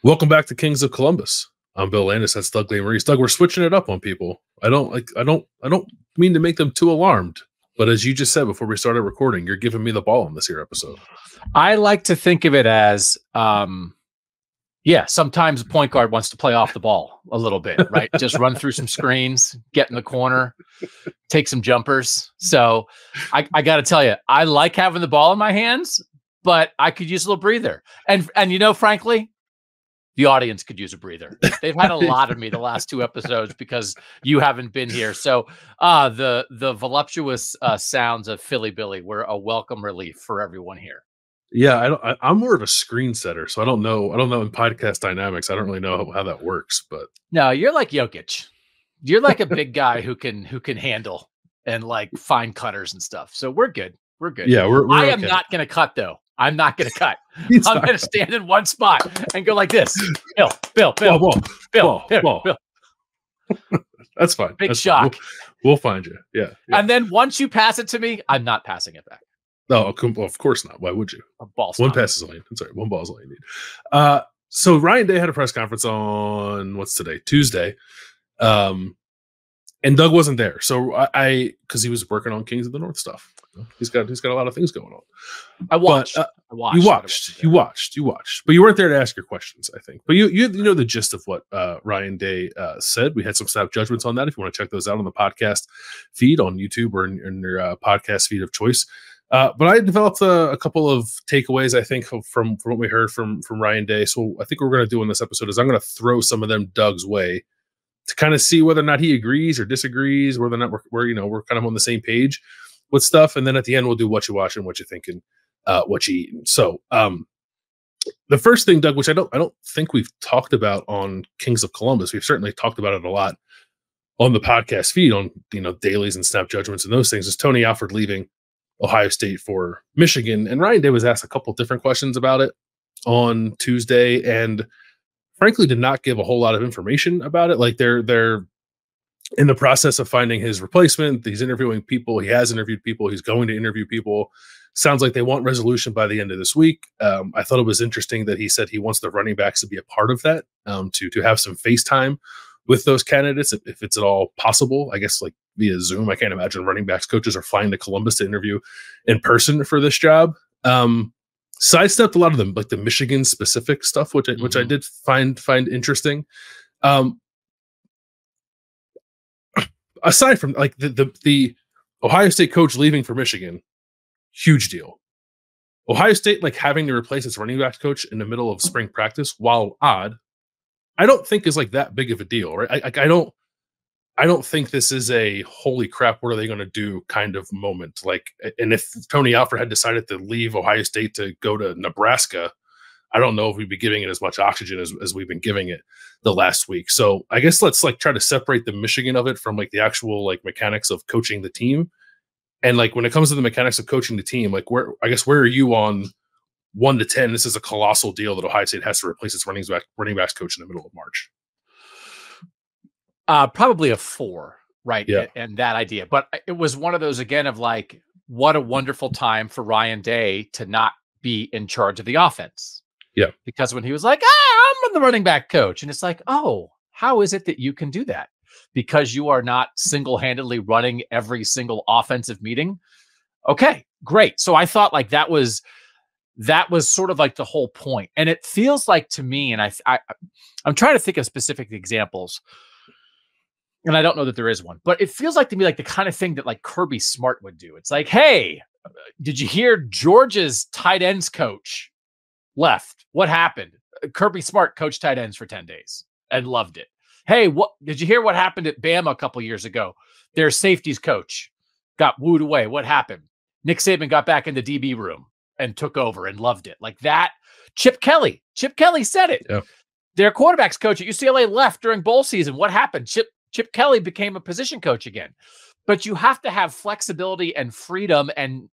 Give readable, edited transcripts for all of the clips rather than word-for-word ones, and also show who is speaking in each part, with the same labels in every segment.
Speaker 1: Welcome back to Kings of Columbus. I'm Bill Landis. That's Doug Lesmerises. Doug, we're switching it up on people. I don't mean to make them too alarmed, but as you just said before we started recording, you're giving me the ball on this here episode.
Speaker 2: I like to think of it as, sometimes a point guard wants to play off the ball a little bit, right? Just run through some screens, get in the corner, take some jumpers. So I got to tell you, I like having the ball in my hands, but I could use a little breather. And frankly, the audience could use a breather. They've had a lot of me the last two episodes because you haven't been here. So the voluptuous sounds of Philly Billy were a welcome relief for everyone here.
Speaker 1: Yeah, I'm more of a screen setter, so I don't know in podcast dynamics. I don't really know how that works, but
Speaker 2: no, you're like Jokic. You're like a big guy who can handle and like find cutters and stuff. So we're good. We're good.
Speaker 1: Yeah, we're
Speaker 2: I am not going to cut though. I'm not going to cut. I'm going to stand in one spot and go like this. Bill.
Speaker 1: That's fine.
Speaker 2: Big
Speaker 1: That's
Speaker 2: shock.
Speaker 1: Fine. We'll find you. Yeah.
Speaker 2: And then once you pass it to me, I'm not passing it back.
Speaker 1: No, of course not. Why would you?
Speaker 2: A ball.
Speaker 1: One pass is all you need. I'm sorry. One ball is all you need. So Ryan Day had a press conference on what's today? Tuesday. And Doug wasn't there. So I because he was working on Kings of the North stuff. He's got a lot of things going on.
Speaker 2: I watched.
Speaker 1: You watched. But you weren't there to ask your questions, I think. But you know the gist of what Ryan Day said. We had some snap judgments on that. If you want to check those out on the podcast feed on YouTube or in your podcast feed of choice. But I developed a couple of takeaways, I think, from what we heard from Ryan Day. So I think what we're going to do in this episode is I'm going to throw some of them Doug's way to kind of see whether or not he agrees or disagrees, whether or not we're kind of on the same page with stuff. And then at the end, we'll do Whatcha Watching, what you thinking, what you eating. So the first thing, Doug, which I don't think we've talked about on Kings of Columbus, we've certainly talked about it a lot on the podcast feed on, dailies and snap judgments and those things, is Tony Alford leaving Ohio State for Michigan. And Ryan Day was asked a couple different questions about it on Tuesday and frankly did not give a whole lot of information about it. Like they're in the process of finding his replacement. He's interviewing people. He has interviewed people. He's going to interview people. Sounds like they want resolution by the end of this week. I thought it was interesting that he said he wants the running backs to be a part of that, to have some FaceTime with those candidates, if it's at all possible, I guess like via Zoom. I can't imagine running backs coaches are flying to Columbus to interview in person for this job. Sidestepped a lot of them, like the Michigan specific stuff, which I did find interesting. Aside from like the Ohio State coach leaving for Michigan, huge deal. Ohio State like having to replace its running backs coach in the middle of spring practice, while odd, I don't think is like that big of a deal, right? I don't think this is a holy crap, what are they going to do kind of moment. Like, and if Tony Alford had decided to leave Ohio State to go to Nebraska, I don't know if we'd be giving it as much oxygen as we've been giving it the last week. So I guess let's like try to separate the Michigan of it from like the actual like mechanics of coaching the team. And like when it comes to the mechanics of coaching the team, like where are you on 1 to 10? This is a colossal deal that Ohio State has to replace its running backs coach in the middle of March.
Speaker 2: Probably a 4, right?
Speaker 1: Yeah.
Speaker 2: And that idea. But it was one of those, again, of like, what a wonderful time for Ryan Day to not be in charge of the offense.
Speaker 1: Yeah.
Speaker 2: Because when he was like, I'm the running back coach. And it's like, oh, how is it that you can do that? Because you are not single-handedly running every single offensive meeting. Okay, great. So I thought like that was sort of like the whole point. And it feels like to me, and I'm trying to think of specific examples, and I don't know that there is one, but it feels like to me like the kind of thing that like Kirby Smart would do. It's like, hey, did you hear Georgia's tight ends coach left? What happened? Kirby Smart coached tight ends for 10 days and loved it. Hey, what did you hear what happened at Bama a couple years ago? Their safeties coach got wooed away. What happened? Nick Saban got back in the DB room and took over and loved it. Like that. Chip Kelly said it.
Speaker 1: Yeah.
Speaker 2: Their quarterbacks coach at UCLA left during bowl season. What happened? Chip Kelly became a position coach again. But you have to have flexibility and freedom and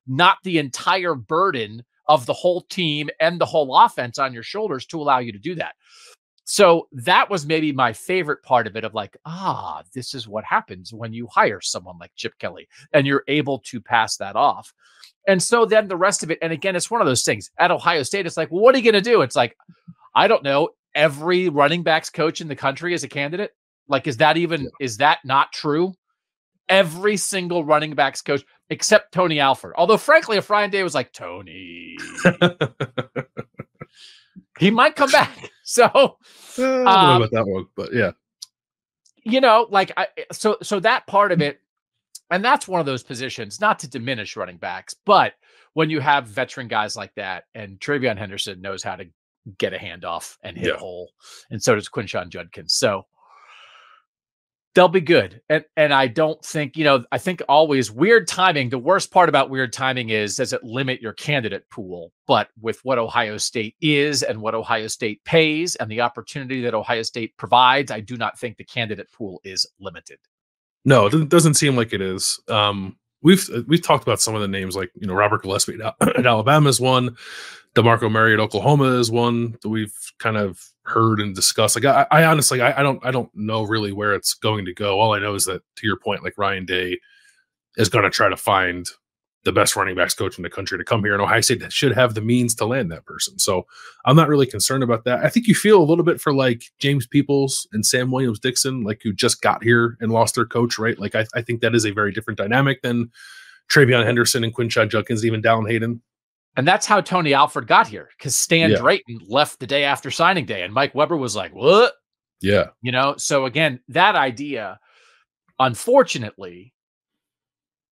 Speaker 2: not the entire burden of the whole team and the whole offense on your shoulders to allow you to do that. So that was maybe my favorite part of it, of like, this is what happens when you hire someone like Chip Kelly and you're able to pass that off. And so then the rest of it, and again, it's one of those things at Ohio State, it's like, well, what are you going to do? It's like, I don't know, every running backs coach in the country is a candidate? Like, is that not true? Every single running backs coach except Tony Alford. Although, frankly, if Ryan Day was like, Tony, he might come back. So
Speaker 1: I don't know about that one, but yeah.
Speaker 2: Like so that part of it, and that's one of those positions, not to diminish running backs, but when you have veteran guys like that, and Travion Henderson knows how to get a handoff and hit a hole, and so does Quinshon Judkins. So they'll be good. And I don't think, I think always weird timing. The worst part about weird timing is, does it limit your candidate pool? But with what Ohio State is and what Ohio State pays and the opportunity that Ohio State provides, I do not think the candidate pool is limited.
Speaker 1: No, it doesn't seem like it is. We've talked about some of the names, like, Robert Gillespie at Alabama is one. DeMarco Murray at Oklahoma is one that we've kind of heard and discussed. Like, I honestly, I don't know really where it's going to go. All I know is that, to your point, like, Ryan Day is going to try to find the best running backs coach in the country to come here, and Ohio State should have the means to land that person. So I'm not really concerned about that. I think you feel a little bit for like James Peoples and Sam Williams-Dixon, like, who just got here and lost their coach, right? Like, I think that is a very different dynamic than Travion Henderson and Quinshon Judkins, even Dallin Hayden.
Speaker 2: And that's how Tony Alford got here, because Stan Drayton left the day after signing day, and Mike Weber was like, what?
Speaker 1: Yeah.
Speaker 2: So again, that idea, unfortunately,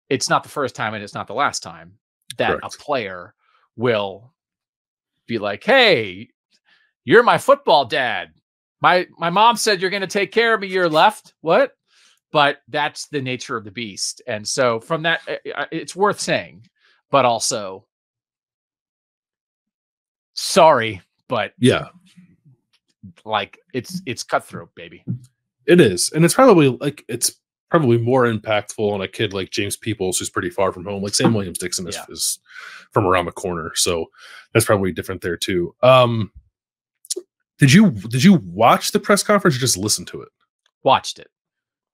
Speaker 2: it's not the first time and it's not the last time that a player will be like, hey, you're my football dad. My mom said you're going to take care of me. You're left. What? But that's the nature of the beast. And so from that, it's worth saying, but also, sorry, but like it's cutthroat, baby.
Speaker 1: It is. And it's probably more impactful on a kid like James Peoples, who's pretty far from home. Like, Sam Williams-Dixon is from around the corner. So that's probably different there too. Did you watch the press conference or just listen to it?
Speaker 2: Watched it.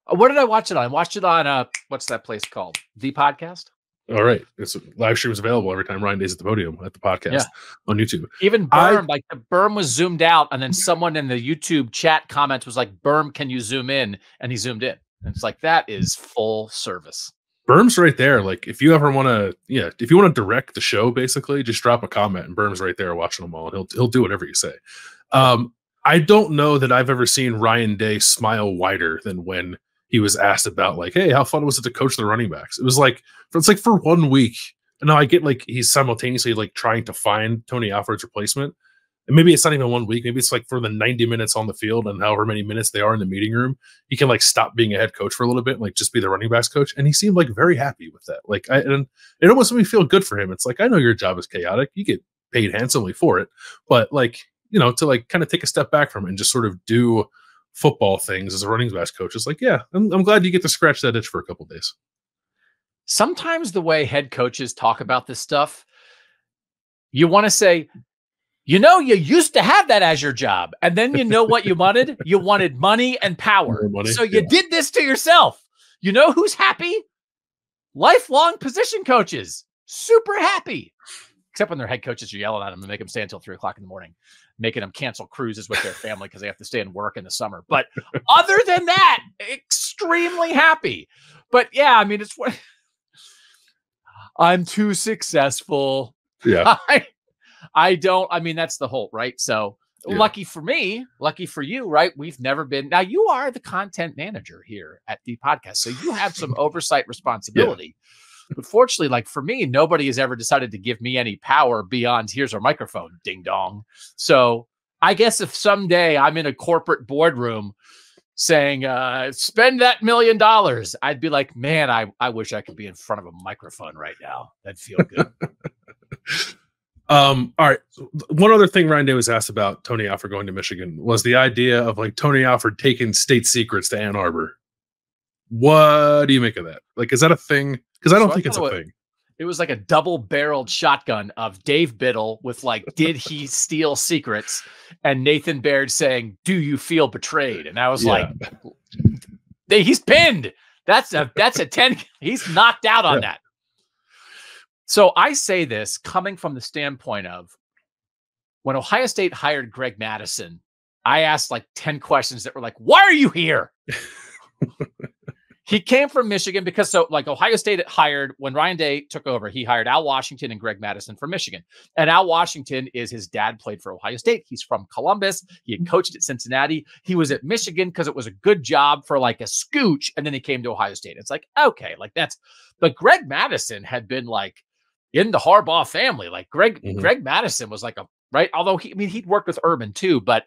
Speaker 2: What did I watch it on? I watched it on what's that place called? The Podcast.
Speaker 1: All right. It's live streams available every time Ryan Day's at the podium at the podcast on YouTube.
Speaker 2: Even Berm, like the Berm was zoomed out, and then someone in the YouTube chat comments was like, Berm, can you zoom in? And he zoomed in. And it's like, that is full service.
Speaker 1: Berm's right there. Like, if you ever want to, direct the show, basically, just drop a comment and Berm's right there watching them all, and he'll do whatever you say. I don't know that I've ever seen Ryan Day smile wider than when he was asked about, like, hey, how fun was it to coach the running backs? It's like for 1 week. And now I get, like, he's simultaneously, like, trying to find Tony Alford's replacement. And maybe it's not even 1 week. Maybe it's like for the 90 minutes on the field and however many minutes they are in the meeting room, he can, like, stop being a head coach for a little bit and, like, just be the running backs coach. And he seemed, like, very happy with that. Like, and it almost made me feel good for him. It's like, I know your job is chaotic. You get paid handsomely for it. But, like, to, like, kind of take a step back from it and just sort of do football things as a running backs coach. It's like, yeah, I'm glad you get to scratch that itch for a couple of days.
Speaker 2: Sometimes the way head coaches talk about this stuff, you want to say, you used to have that as your job. And then what you wanted? You wanted money and power. So you did this to yourself. You know who's happy? Lifelong position coaches. Super happy. Except when their head coaches are yelling at them and make them stay until 3 o'clock in the morning, making them cancel cruises with their family because they have to stay and work in the summer. But other than that, extremely happy. But yeah, I mean, it's what I'm too successful.
Speaker 1: Yeah.
Speaker 2: I don't, I mean, that's the whole, right? So lucky for me, lucky for you, right? We've never been, now you are the content manager here at the podcast. So you have some oversight responsibility. But fortunately, like for me, nobody has ever decided to give me any power beyond here's our microphone, ding dong. So I guess if someday I'm in a corporate boardroom saying, spend that $1 million, I'd be like, man, I wish I could be in front of a microphone right now. That'd feel good.
Speaker 1: All right. One other thing Ryan Day was asked about Tony Alford going to Michigan was the idea of, like, Tony Alford taking state secrets to Ann Arbor. What do you make of that? Like, is that a thing? Because I don't think it's a thing.
Speaker 2: It was like a double-barreled shotgun of Dave Biddle with, like, did he steal secrets? And Nathan Baird saying, do you feel betrayed? And I was like, he's pinned. That's a 10. He's knocked out on that. So I say this coming from the standpoint of, when Ohio State hired Greg Madison, I asked like 10 questions that were like, why are you here? He came from Michigan because Ohio State hired, when Ryan Day took over, he hired Al Washington and Greg Madison from Michigan. And Al Washington his dad played for Ohio State. He's from Columbus. He had coached at Cincinnati. He was at Michigan because it was a good job for like a scooch. And then he came to Ohio State. It's like, okay, like but Greg Madison had been like in the Harbaugh family. Like Greg Madison was like right. Although he'd worked with Urban too, but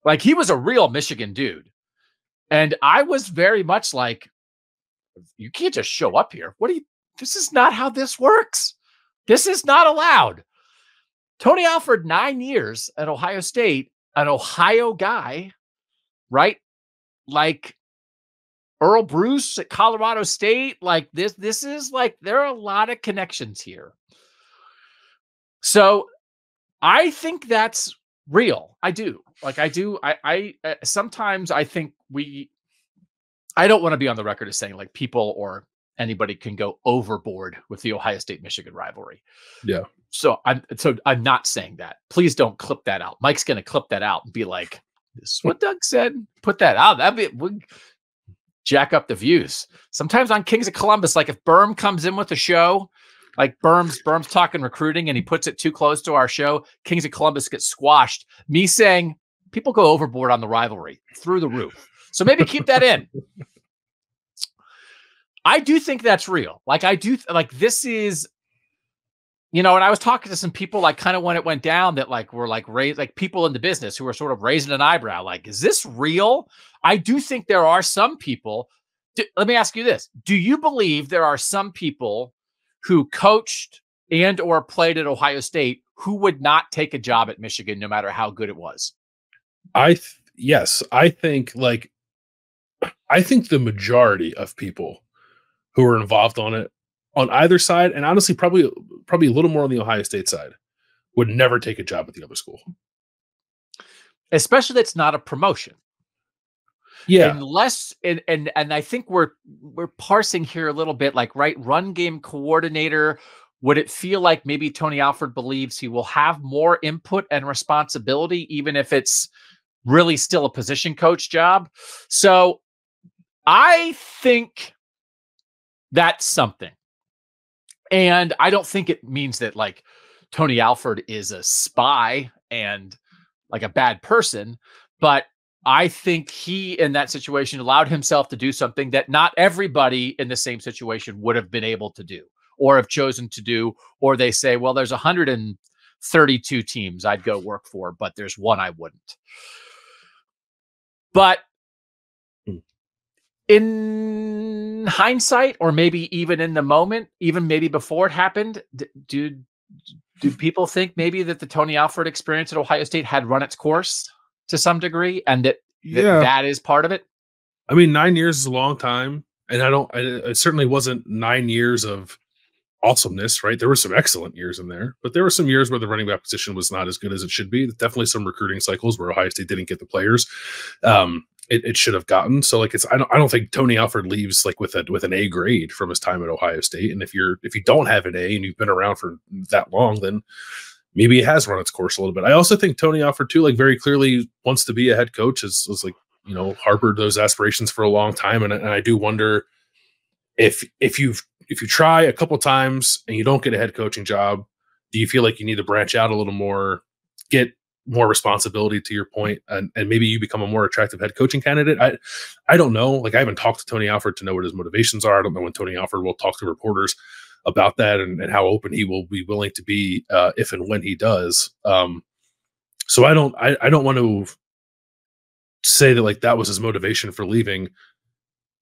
Speaker 2: like he was a real Michigan dude. And I was very much like, you can't just show up here. This is not how this works. This is not allowed. Tony Alford, 9 years at Ohio State, an Ohio guy, right? Like Earl Bruce at Colorado State. Like this is like, there are a lot of connections here. So I think that's real. I do. Like I do. I sometimes I think I don't want to be on the record as saying like people or anybody can go overboard with the Ohio State-Michigan rivalry.
Speaker 1: Yeah.
Speaker 2: So I'm not saying that. Please don't clip that out. Mike's going to clip that out and be like, this is what Doug said. Put that out. We'll jack up the views. Sometimes on Kings of Columbus, like if Berm comes in with a show, like Berm's talking recruiting and he puts it too close to our show, Kings of Columbus gets squashed. Me saying people go overboard on the rivalry through the roof. So maybe keep that in. I do think that's real. Like this is, and I was talking to some people like kind of when it went down that like were like raised, like people in the business who were sort of raising an eyebrow. Like, is this real? I do think there are some people. Let me ask you this. Do you believe there are some people who coached and or played at Ohio State who would not take a job at Michigan no matter how good it was?
Speaker 1: Yes. I think the majority of people who are involved on it on either side, and honestly, probably a little more on the Ohio State side, would never take a job at the other school.
Speaker 2: Especially that's not a promotion.
Speaker 1: Yeah.
Speaker 2: Unless, and I think we're parsing here a little bit, like, right, run game coordinator. Would it feel like maybe Tony Alford believes he will have more input and responsibility, even if it's really still a position coach job? So I think that's something. And I don't think it means that like Tony Alford is a spy and like a bad person, but I think he, in that situation, allowed himself to do something that not everybody in the same situation would have been able to do or have chosen to do. Or they say, well, there's 132 teams I'd go work for, but there's one I wouldn't. But in hindsight, or maybe even in the moment, even maybe before it happened, do people think maybe that the Tony Alford experience at Ohio State had run its course to some degree, and that is part of it?
Speaker 1: I mean, 9 years is a long time, and it certainly wasn't 9 years of awesomeness, right? There were some excellent years in there, but there were some years where the running back position was not as good as it should be. Definitely some recruiting cycles where Ohio State didn't get the players it should have gotten. So like I don't think Tony Alford leaves like with an A grade from his time at Ohio State. And if you don't have an A and you've been around for that long, then maybe it has run its course a little bit. I also think Tony Alford too, like very clearly wants to be a head coach, has like, harbored those aspirations for a long time. And I do wonder if you try a couple times and you don't get a head coaching job, do you feel like you need to branch out a little more, get more responsibility, to your point, and maybe you become a more attractive head coaching candidate? I don't know. Like, I haven't talked to Tony Alford to know what his motivations are. I don't know when Tony Alford will talk to reporters about that and how open he will be willing to be if and when he does. So I don't want to say that like that was his motivation for leaving,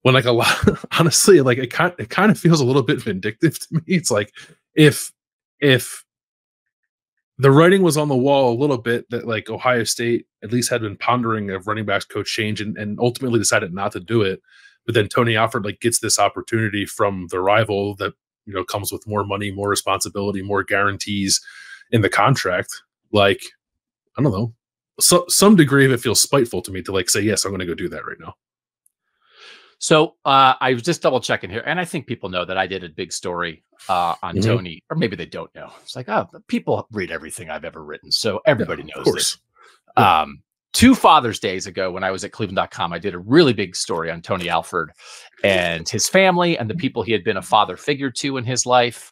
Speaker 1: when like a lot, honestly, like it kind of feels a little bit vindictive to me. It's like if the writing was on the wall a little bit that like Ohio State at least had been pondering of running backs coach change and ultimately decided not to do it. But then Tony Alford like gets this opportunity from the rival that, comes with more money, more responsibility, more guarantees in the contract. Like, I don't know, some degree of it feels spiteful to me to like say, yes, I'm going to go do that right now.
Speaker 2: So I was just double checking here, and I think people know that I did a big story on Tony, or maybe they don't know. It's like, oh, people read everything I've ever written, so everybody knows this. 2 Father's Days ago, when I was at Cleveland.com, I did a really big story on Tony Alford and his family and the people he had been a father figure to in his life.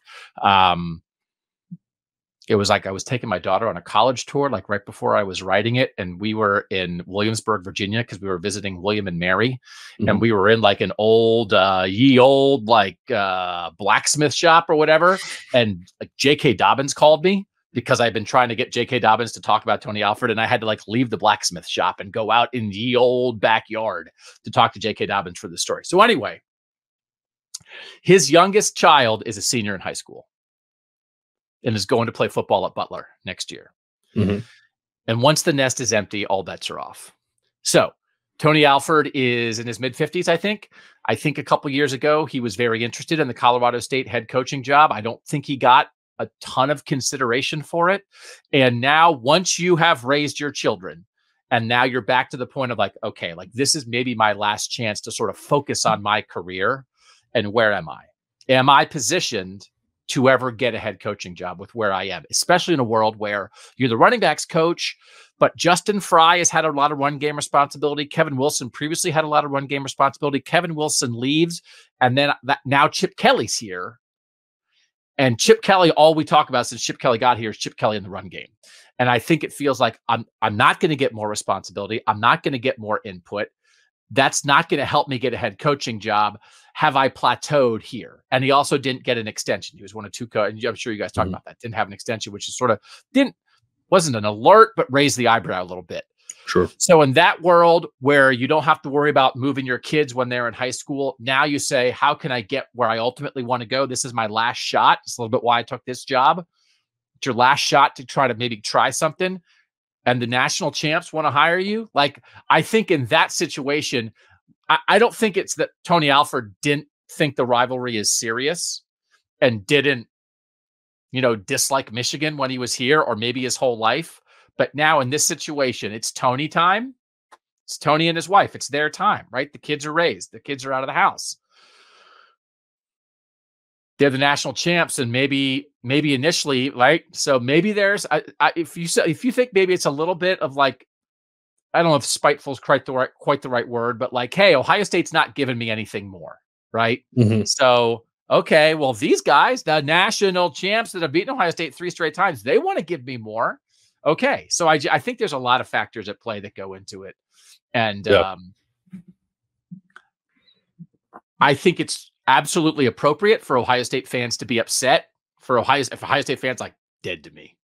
Speaker 2: It was like I was taking my daughter on a college tour, like right before I was writing it. And we were in Williamsburg, Virginia, because we were visiting William and Mary. And we were in like an old, like blacksmith shop or whatever. And like J.K. Dobbins called me because I'd been trying to get J.K. Dobbins to talk about Tony Alford. And I had to like leave the blacksmith shop and go out in the old backyard to talk to J.K. Dobbins for the story. So anyway, his youngest child is a senior in high school and is going to play football at Butler next year. And once the nest is empty, all bets are off. So Tony Alford is in his mid-50s, I think. I think a couple years ago, he was very interested in the Colorado State head coaching job. I don't think he got a ton of consideration for it. And now once you have raised your children, and now you're back to the point of like, okay, like this is maybe my last chance to sort of focus on my career. And where am I? Am I positioned to ever get a head coaching job with where I am, especially in a world where you're the running backs coach, but Justin Fry has had a lot of run game responsibility. Kevin Wilson previously had a lot of run game responsibility. Kevin Wilson leaves. And then now Chip Kelly's here. And Chip Kelly, all we talk about since Chip Kelly got here is Chip Kelly in the run game. And I think it feels like I'm not going to get more responsibility. I'm not going to get more input. That's not going to help me get a head coaching job. Have I plateaued here? And he also didn't get an extension. He was one of 2 and I'm sure you guys talked about that. Didn't have an extension, which is sort of wasn't an alert, but raised the eyebrow a little bit.
Speaker 1: Sure.
Speaker 2: So in that world where you don't have to worry about moving your kids when they're in high school, now you say, how can I get where I ultimately want to go? This is my last shot. It's a little bit why I took this job. It's your last shot to try to maybe try something. And the national champs want to hire you. Like, I think in that situation, I don't think it's that Tony Alford didn't think the rivalry is serious and didn't, dislike Michigan when he was here or maybe his whole life. But now in this situation, it's Tony time. It's Tony and his wife. It's their time, right? The kids are raised. The kids are out of the house. They're the national champs, and maybe initially, right? So maybe there's if you think maybe it's a little bit of like, I don't know if spiteful is quite the right word, but like, hey, Ohio State's not giving me anything more, right? So okay, well, these guys, the national champs that have beaten Ohio State 3 straight times, they want to give me more. Okay, so I think there's a lot of factors at play that go into it, and I think it's absolutely appropriate for Ohio State fans to be upset. If Ohio State fans like dead to me,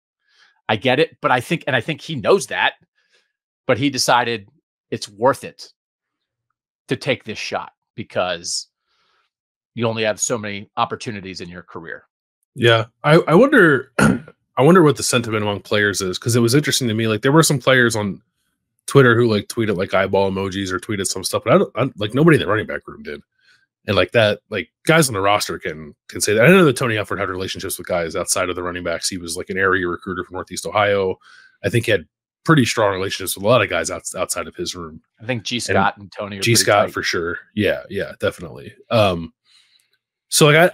Speaker 2: I get it, but I think he knows that, but he decided it's worth it to take this shot because you only have so many opportunities in your career.
Speaker 1: Yeah, I wonder. I wonder what the sentiment among players is, because it was interesting to me. Like, there were some players on Twitter who like tweeted like eyeball emojis or tweeted some stuff, but I like nobody in the running back room did. And like that, like guys on the roster can say that. I know that Tony Alford had relationships with guys outside of the running backs. He was like an area recruiter from Northeast Ohio. I think he had pretty strong relationships with a lot of guys outside of his room.
Speaker 2: I think G. Scott and Tony are
Speaker 1: G. Scott tight. For sure. Yeah, definitely. So like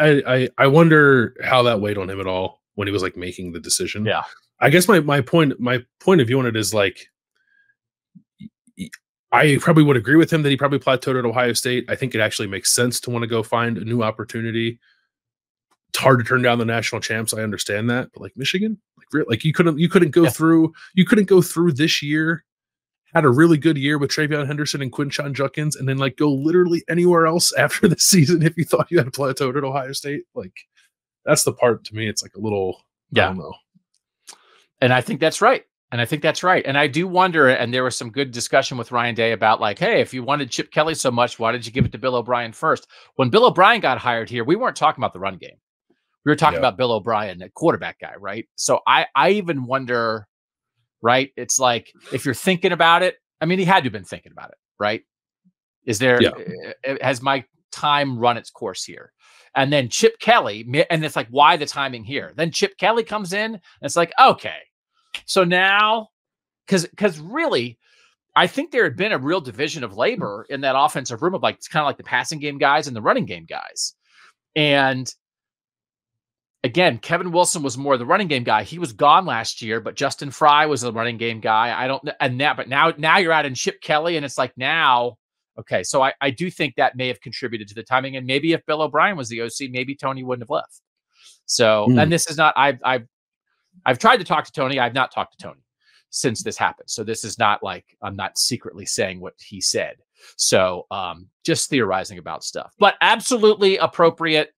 Speaker 1: I wonder how that weighed on him at all when he was like making the decision.
Speaker 2: Yeah.
Speaker 1: I guess my point of view on it is like, I probably would agree with him that he probably plateaued at Ohio State. I think it actually makes sense to want to go find a new opportunity. It's hard to turn down the national champs. I understand that, but like Michigan, like you couldn't go through this year, had a really good year with Travion Henderson and Quinshon Judkins, and then like go literally anywhere else after the season if you thought you had plateaued at Ohio State. Like, that's the part to me. It's like a little, I don't know.
Speaker 2: And I think that's right. And I do wonder, and there was some good discussion with Ryan Day about like, hey, if you wanted Chip Kelly so much, why did you give it to Bill O'Brien first? When Bill O'Brien got hired here, we weren't talking about the run game. We were talking about Bill O'Brien, the quarterback guy, right? So I even wonder, right? It's like, if you're thinking about it, I mean, he had to have been thinking about it, right? Has my time run its course here? And then Chip Kelly, and it's like, why the timing here? Then Chip Kelly comes in, and it's like, okay, so now, because really, I think there had been a real division of labor in that offensive room of like, it's kind of like the passing game guys and the running game guys. And again, Kevin Wilson was more the running game guy. He was gone last year, but Justin Fry was the running game guy. I don't know. And that, but now you're adding Chip Kelly, and it's like now, okay. So I do think that may have contributed to the timing. And maybe if Bill O'Brien was the OC, maybe Tony wouldn't have left. So, and this is not, I've tried to talk to Tony. I've not talked to Tony since this happened. So this is not like, I'm not secretly saying what he said. So just theorizing about stuff, but absolutely appropriate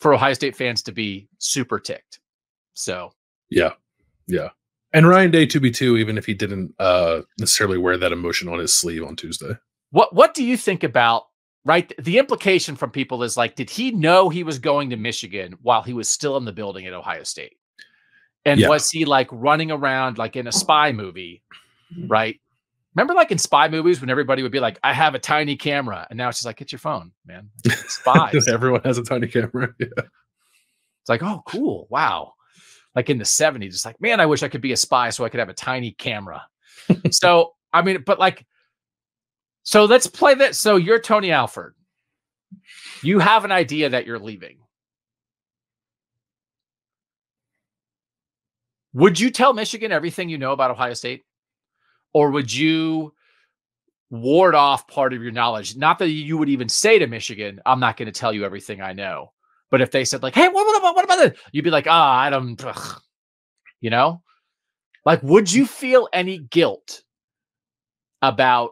Speaker 2: for Ohio State fans to be super ticked. So
Speaker 1: yeah. And Ryan Day 2B2, even if he didn't necessarily wear that emotion on his sleeve on Tuesday.
Speaker 2: What do you think about, right? The implication from people is like, did he know he was going to Michigan while he was still in the building at Ohio State? And was he like running around like in a spy movie, right? Remember like in spy movies when everybody would be like, I have a tiny camera. And now it's just like, get your phone, man. Spies.
Speaker 1: Everyone has a tiny camera. Yeah.
Speaker 2: It's like, oh, cool. Wow. Like in the 70s, it's like, man, I wish I could be a spy so I could have a tiny camera. So, I mean, but like, so let's play that. So you're Tony Alford. You have an idea that you're leaving. Would you tell Michigan everything you know about Ohio State? Or would you ward off part of your knowledge? Not that you would even say to Michigan, I'm not going to tell you everything I know. But if they said like, hey, what about that? You'd be like, I don't, you know? Like, would you feel any guilt about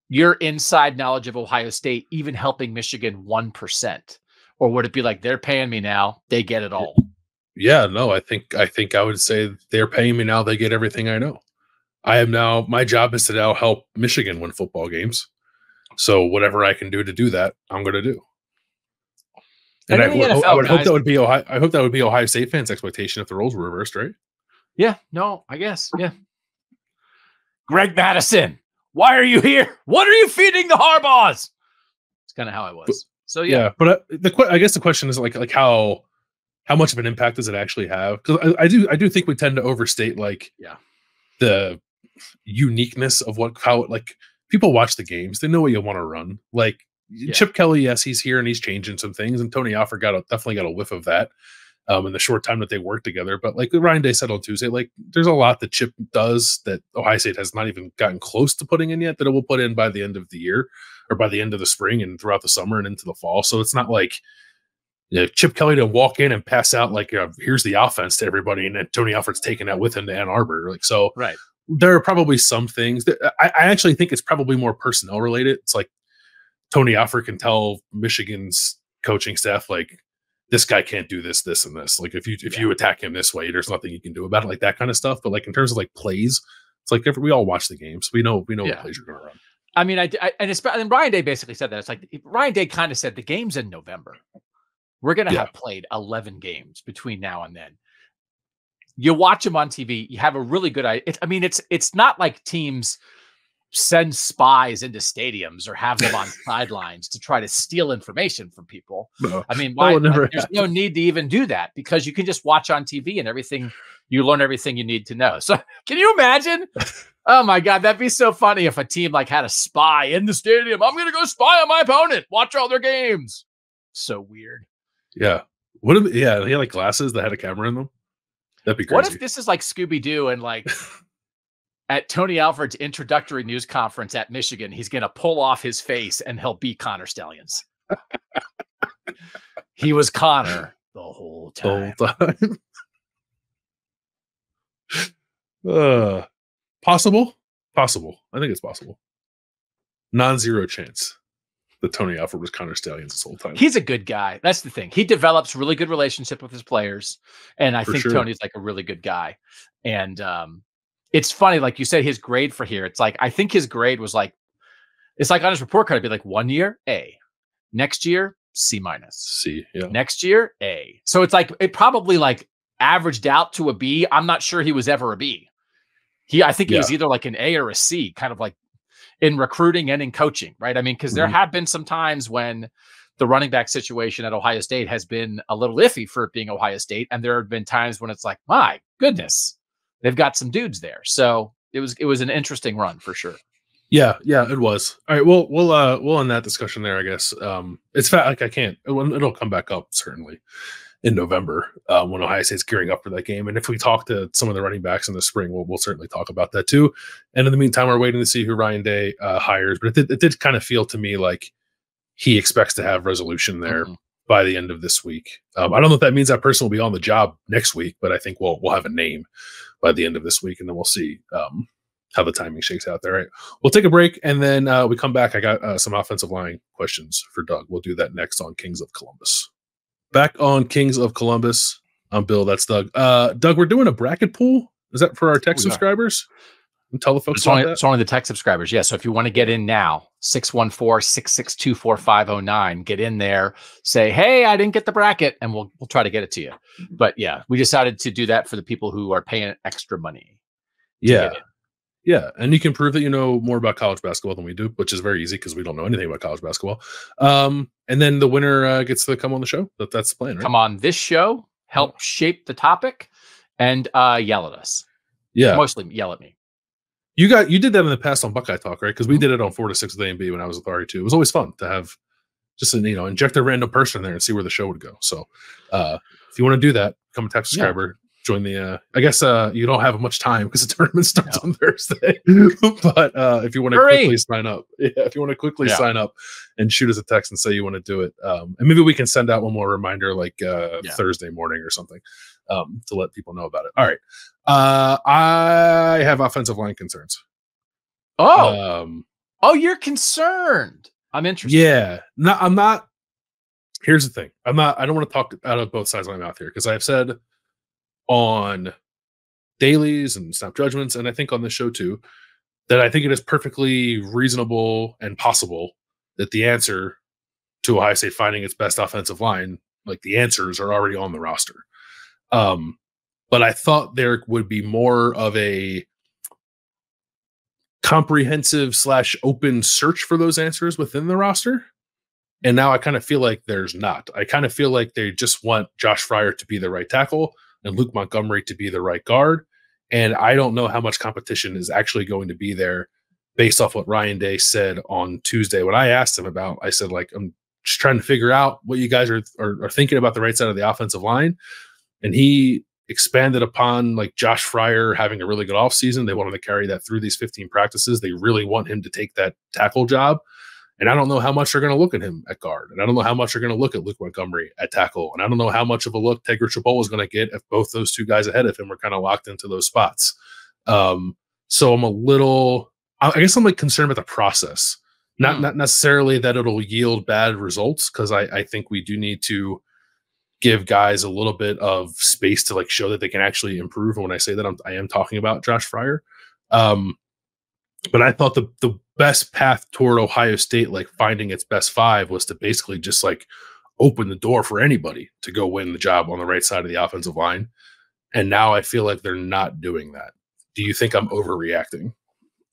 Speaker 2: your inside knowledge of Ohio State even helping Michigan 1%? Or would it be like, they're paying me now, they get it all?
Speaker 1: Yeah, no, I think I would say they're paying me now, they get everything I know. I am now, my job is to now help Michigan win football games. So whatever I can do to do that, I'm going to do. And I would hope that would be Ohio. I hope that would be Ohio State fans' expectation if the roles were reversed, right?
Speaker 2: Yeah, no, I guess. Yeah. Greg Madison, why are you here? What are you feeding the Harbaughs? It's kind of how I was. So yeah,
Speaker 1: but I guess the question is like how much of an impact does it actually have? Because I do think we tend to overstate like the uniqueness of how like people watch the games, they know what you want to run. Like Chip Kelly, yes, he's here and he's changing some things, and Tony Alford definitely got a whiff of that in the short time that they worked together. But like Ryan Day said on Tuesday, like there's a lot that Chip does that Ohio State has not even gotten close to putting in yet that it will put in by the end of the year or by the end of the spring and throughout the summer and into the fall. So it's not like Chip Kelly to walk in and pass out like here's the offense to everybody, and then Tony Alford's taking that with him to Ann Arbor. Like so,
Speaker 2: right.
Speaker 1: There are probably some things that I actually think it's probably more personnel related. It's like Tony Alford can tell Michigan's coaching staff, like, this guy can't do this, this, and this. Like, if you attack him this way, there's nothing you can do about it, like that kind of stuff. But like in terms of like plays, it's like we all watch the games. We know what plays you're going to run.
Speaker 2: I mean, and Ryan Day basically said that. It's like Ryan Day kind of said the game's in November. We're going to have played 11 games between now and then. You watch them on TV, you have a really good idea. It's not like teams send spies into stadiums or have them on sidelines to try to steal information from people. No, I mean, there's no need to even do that because you can just watch on TV and you learn everything you need to know. So can you imagine? Oh my God, that'd be so funny if a team like had a spy in the stadium. I'm going to go spy on my opponent, watch all their games. So weird.
Speaker 1: Yeah. They had like glasses that had a camera in them. That'd be crazy.
Speaker 2: What if this is like Scooby-Doo and like at Tony Alford's introductory news conference at Michigan, he's going to pull off his face and he'll be Connor Stallions. He was Connor the whole time.
Speaker 1: Possible. I think it's possible. Non-zero chance that Tony Alford was Connor Stallions this whole time.
Speaker 2: He's a good guy. That's the thing. He develops really good relationship with his players. And I think Tony's like a really good guy. And it's funny, like you said, his grade for here, it's like, I think his grade was like, it's like on his report card, it'd be like 1 year, A. Next year, C-.
Speaker 1: C, yeah.
Speaker 2: Next year, A. So it's like, it probably like averaged out to a B. I'm not sure he was ever a B. I think he was either like an A or a C, kind of like in recruiting and in coaching, right? I mean, because there have been some times when the running back situation at Ohio State has been a little iffy for it being Ohio State. And there have been times when it's like, my goodness, they've got some dudes there. So it was an interesting run for sure.
Speaker 1: Yeah, it was. All right, we'll end that discussion there, I guess. It's like I can't. It'll come back up certainly in November when Ohio State's gearing up for that game. And if we talk to some of the running backs in the spring, we'll certainly talk about that too. And in the meantime, we're waiting to see who Ryan Day hires. But it did kind of feel to me like he expects to have resolution there by the end of this week. I don't know if that means that person will be on the job next week, but I think we'll have a name by the end of this week, and then we'll see how the timing shakes out there. Right. We'll take a break, and then we come back. I got some offensive line questions for Doug. We'll do that next on Kings of Columbus. Back on Kings of Columbus. I'm Bill. That's Doug. Doug, we're doing a bracket pool. Is that for our tech subscribers? And tell the folks about that.
Speaker 2: It's only the tech subscribers. Yeah. So if you want to get in now, 614-662-4509, get in there, say, hey, I didn't get the bracket, and we'll try to get it to you. But yeah, we decided to do that for the people who are paying extra money.
Speaker 1: Yeah. Yeah. And you can prove that you know more about college basketball than we do, which is very easy because we don't know anything about college basketball. And then the winner gets to come on the show. That's the plan, right?
Speaker 2: Come on this show, help shape the topic, and yell at us.
Speaker 1: Yeah.
Speaker 2: Mostly yell at me.
Speaker 1: You did that in the past on Buckeye Talk, right? Because we did it on 4 to 6 with A&B when I was with RE2. It was always fun to have just inject a random person there and see where the show would go. So if you want to do that, become a tech subscriber. Join the I guess you don't have much time because the tournament starts on Thursday. But if you want to quickly sign up, sign up and shoot us a text and say you want to do it, and maybe we can send out one more reminder like Thursday morning or something to let people know about it. All right. I have offensive line concerns.
Speaker 2: You're concerned. I'm interested.
Speaker 1: Yeah. No, I'm not. Here's the thing. I don't want to talk out of both sides of my mouth here because I've said on dailies and snap judgments, and I think on this show too, that I think it is perfectly reasonable and possible that the answer to Ohio State finding its best offensive line, like the answers are already on the roster. But I thought there would be more of a comprehensive / open search for those answers within the roster. And now I kind of feel like there's not. I kind of feel like they just want Josh Fryar to be the right tackle and Luke Montgomery to be the right guard. And I don't know how much competition is actually going to be there based off what Ryan Day said on Tuesday. When I asked him about, I said, like, I'm just trying to figure out what you guys are thinking about the right side of the offensive line. And he expanded upon like Josh Fryar having a really good offseason. They wanted to carry that through these 15 practices. They really want him to take that tackle job. And I don't know how much they're going to look at him at guard. And I don't know how much they're going to look at Luke Montgomery at tackle. And I don't know how much of a look Tegra Tshabola is going to get if both those two guys ahead of him are kind of locked into those spots. So I'm a little, I guess I'm like concerned about the process. Not necessarily that it'll yield bad results, because I think we do need to give guys a little bit of space to like show that they can actually improve. And when I say that, I am talking about Josh Fryar. But I thought the best path toward Ohio State, like finding its best five, was to basically just like open the door for anybody to go win the job on the right side of the offensive line. And now I feel like they're not doing that. Do you think I'm overreacting?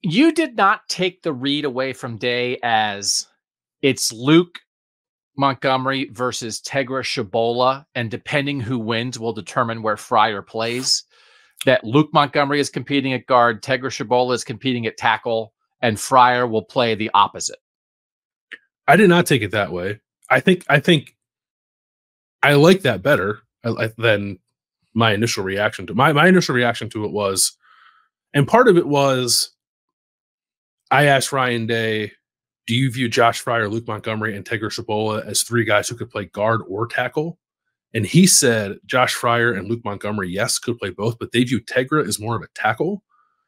Speaker 2: You did not take the read away from Day as it's Luke Montgomery versus Tegra Tshabola, and depending who wins will determine where Frier plays. That Luke Montgomery is competing at guard, Tegra Tshabola is competing at tackle, and Frier will play the opposite.
Speaker 1: I did not take it that way. I think I like that better than my initial reaction to my initial reaction to it was, and part of it was, I asked Ryan Day, do you view Josh Fryar, Luke Montgomery, and Tegra Tshabola as three guys who could play guard or tackle? And he said Josh Fryar and Luke Montgomery, yes, could play both, but they view Tegra as more of a tackle.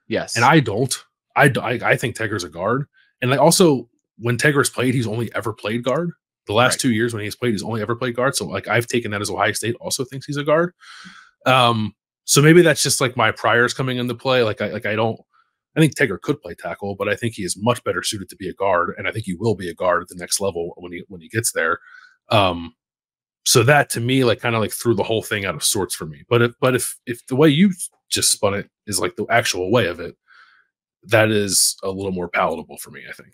Speaker 2: Yes.
Speaker 1: And I don't. I think Tegra's a guard. And like also, when Tegra's played, he's only ever played guard. The last 2 years when he's played, he's only ever played guard. So like I've taken that as Ohio State also thinks he's a guard. So maybe that's just like my priors coming into play. I think Tegra could play tackle, but I think he is much better suited to be a guard, and I think he will be a guard at the next level when he gets there. So that to me, like kind of like threw the whole thing out of sorts for me. But if the way you just spun it is like the actual way of it, that is a little more palatable for me, I think.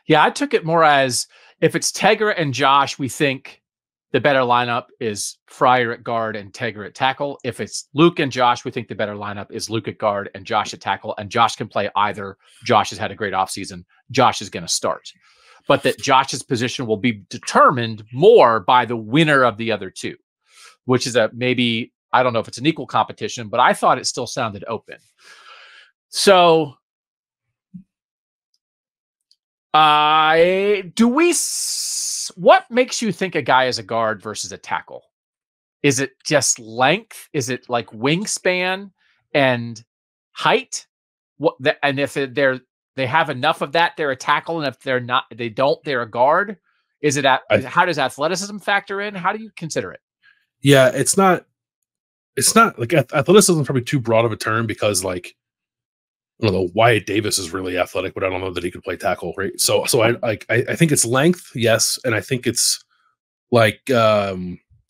Speaker 2: Yeah, I took it more as if it's Tegra and Josh, we think the better lineup is Frier at guard and Tegra at tackle. If it's Luke and Josh, we think the better lineup is Luke at guard and Josh at tackle. And Josh can play either. Josh has had a great offseason. Josh is going to start. But that Josh's position will be determined more by the winner of the other two, which is maybe, I don't know if it's an equal competition, but I thought it still sounded open. So what makes you think a guy is a guard versus a tackle? Is it just length? Is it like wingspan and height? And if they have enough of that, they're a tackle, and if they're not, they're a guard. How does athleticism factor in? How do you consider it?
Speaker 1: Yeah, it's not like athleticism is probably too broad of a term, because like, I don't know, Wyatt Davis is really athletic, but I don't know that he could play tackle, right? So I think it's length, yes, and I think it's like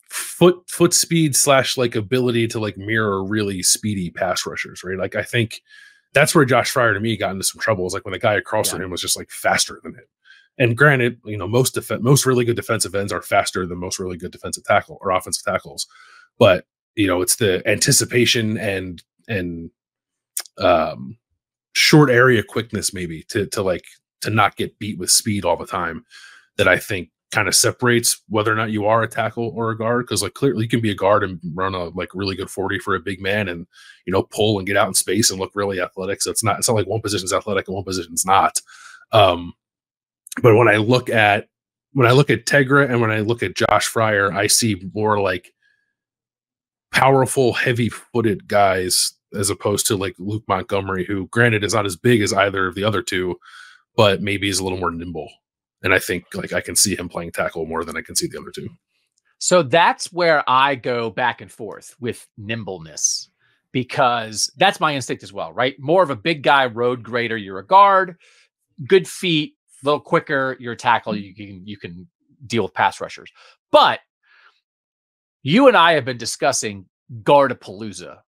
Speaker 1: foot speed / like ability to like mirror really speedy pass rushers, right? Like I think that's where Josh Fryar to me got into some trouble. Is like when the guy across from him was just like faster than him. And granted, most really good defensive ends are faster than most really good defensive tackle or offensive tackles, but it's the anticipation and short area quickness maybe to not get beat with speed all the time that I think kind of separates whether or not you are a tackle or a guard. Because like clearly you can be a guard and run a like really good 40 for a big man and pull and get out in space and look really athletic. So it's not like one position's athletic and one position's not. But when I look at Tegra and when I look at Josh Fryar, I see more like powerful, heavy-footed guys as opposed to like Luke Montgomery, who granted is not as big as either of the other two, but maybe is a little more nimble. And I think like I can see him playing tackle more than I can see the other two.
Speaker 2: So that's where I go back and forth with nimbleness, because that's my instinct as well, right? More of a big guy, road grader, you're a guard, good feet, a little quicker, you're a tackle, you can deal with pass rushers. But you and I have been discussing Gard of Palo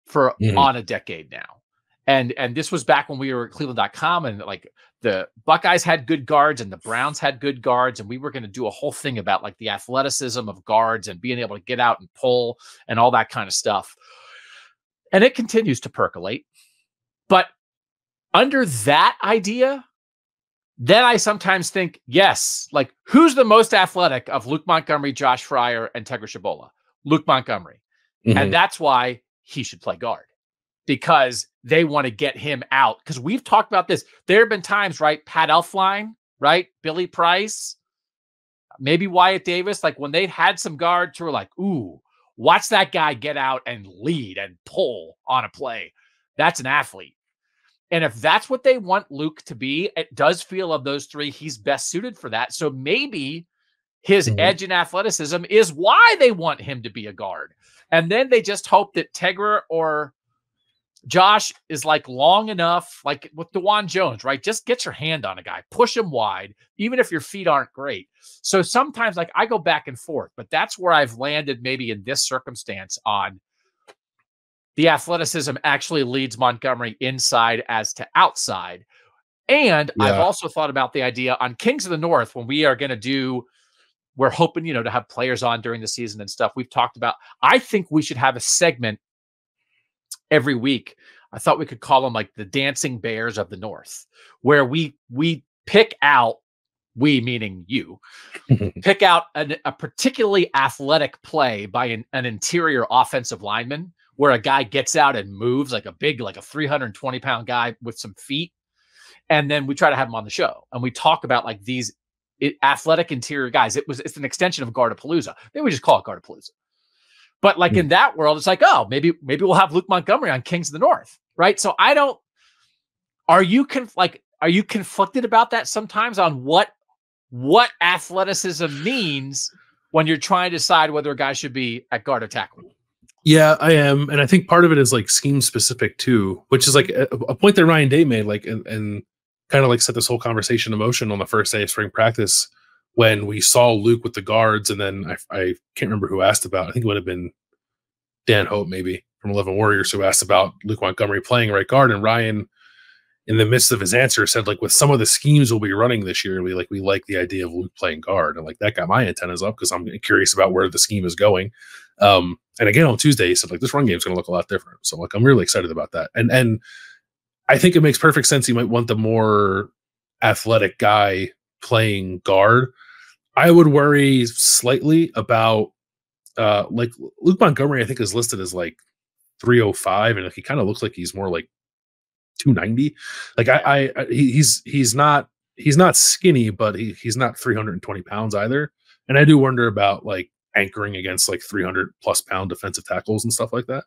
Speaker 2: for on a decade now. And this was back when we were at Cleveland.com, and like the Buckeyes had good guards and the Browns had good guards. And we were going to do a whole thing about like the athleticism of guards and being able to get out and pull and all that kind of stuff. And it continues to percolate. But under that idea, then I sometimes think, yes, like who's the most athletic of Luke Montgomery, Josh Fryar, and Tegra Tshabola? Luke Montgomery. And that's why he should play guard, because they want to get him out. Because we've talked about this. There have been times, right? Pat Elflein, right? Billy Price, maybe Wyatt Davis, like when they've had some guards who are like, ooh, watch that guy get out and lead and pull on a play. That's an athlete. And if that's what they want Luke to be, it does feel of those three, he's best suited for that. So maybe his edge and athleticism is why they want him to be a guard. And then they just hope that Tegra or Josh is like long enough, like with DeJuan Jones, right? Just get your hand on a guy, push him wide, even if your feet aren't great. So sometimes like I go back and forth, but that's where I've landed maybe in this circumstance on the athleticism actually leads Montgomery inside as to outside. And I've also thought about the idea on Kings of the North, when we are going to do, we're hoping, to have players on during the season and stuff. We've talked about, I think we should have a segment every week. I thought we could call them like the Dancing Bears of the North, where we pick out, we meaning you, pick out a particularly athletic play by an interior offensive lineman, where a guy gets out and moves like a 320-pound guy with some feet. And then we try to have him on the show. And we talk about like these athletic interior guys. It's an extension of Gard of Palo. Maybe we just call it Gard of Palo. But like in that world, it's like, oh, maybe we'll have Luke Montgomery on Kings of the North, right? So are you conflicted about that sometimes on what athleticism means when you're trying to decide whether a guy should be at guard or tackle?
Speaker 1: Yeah, I am. And I think part of it is like scheme specific too, which is like a point that Ryan Day made, like, and kind of like set this whole conversation in motion on the first day of spring practice when we saw Luke with the guards. And then I can't remember who asked about, I think it would have been Dan Hope, maybe from 11 Warriors, who asked about Luke Montgomery playing right guard. And Ryan in the midst of his answer said, like, with some of the schemes we'll be running this year, we like the idea of Luke playing guard. And like that got my antennas up because I'm curious about where the scheme is going. And again, on Tuesday, he said, like, this run game is going to look a lot different. So like, I'm really excited about that. And I think it makes perfect sense. He might want the more athletic guy playing guard. I would worry slightly about like Luke Montgomery, I think, is listed as like 305, and like, he kind of looks like he's more like 290. Like he's not skinny, but he's not 320 pounds either. And I do wonder about like anchoring against like 300 plus pound defensive tackles and stuff like that.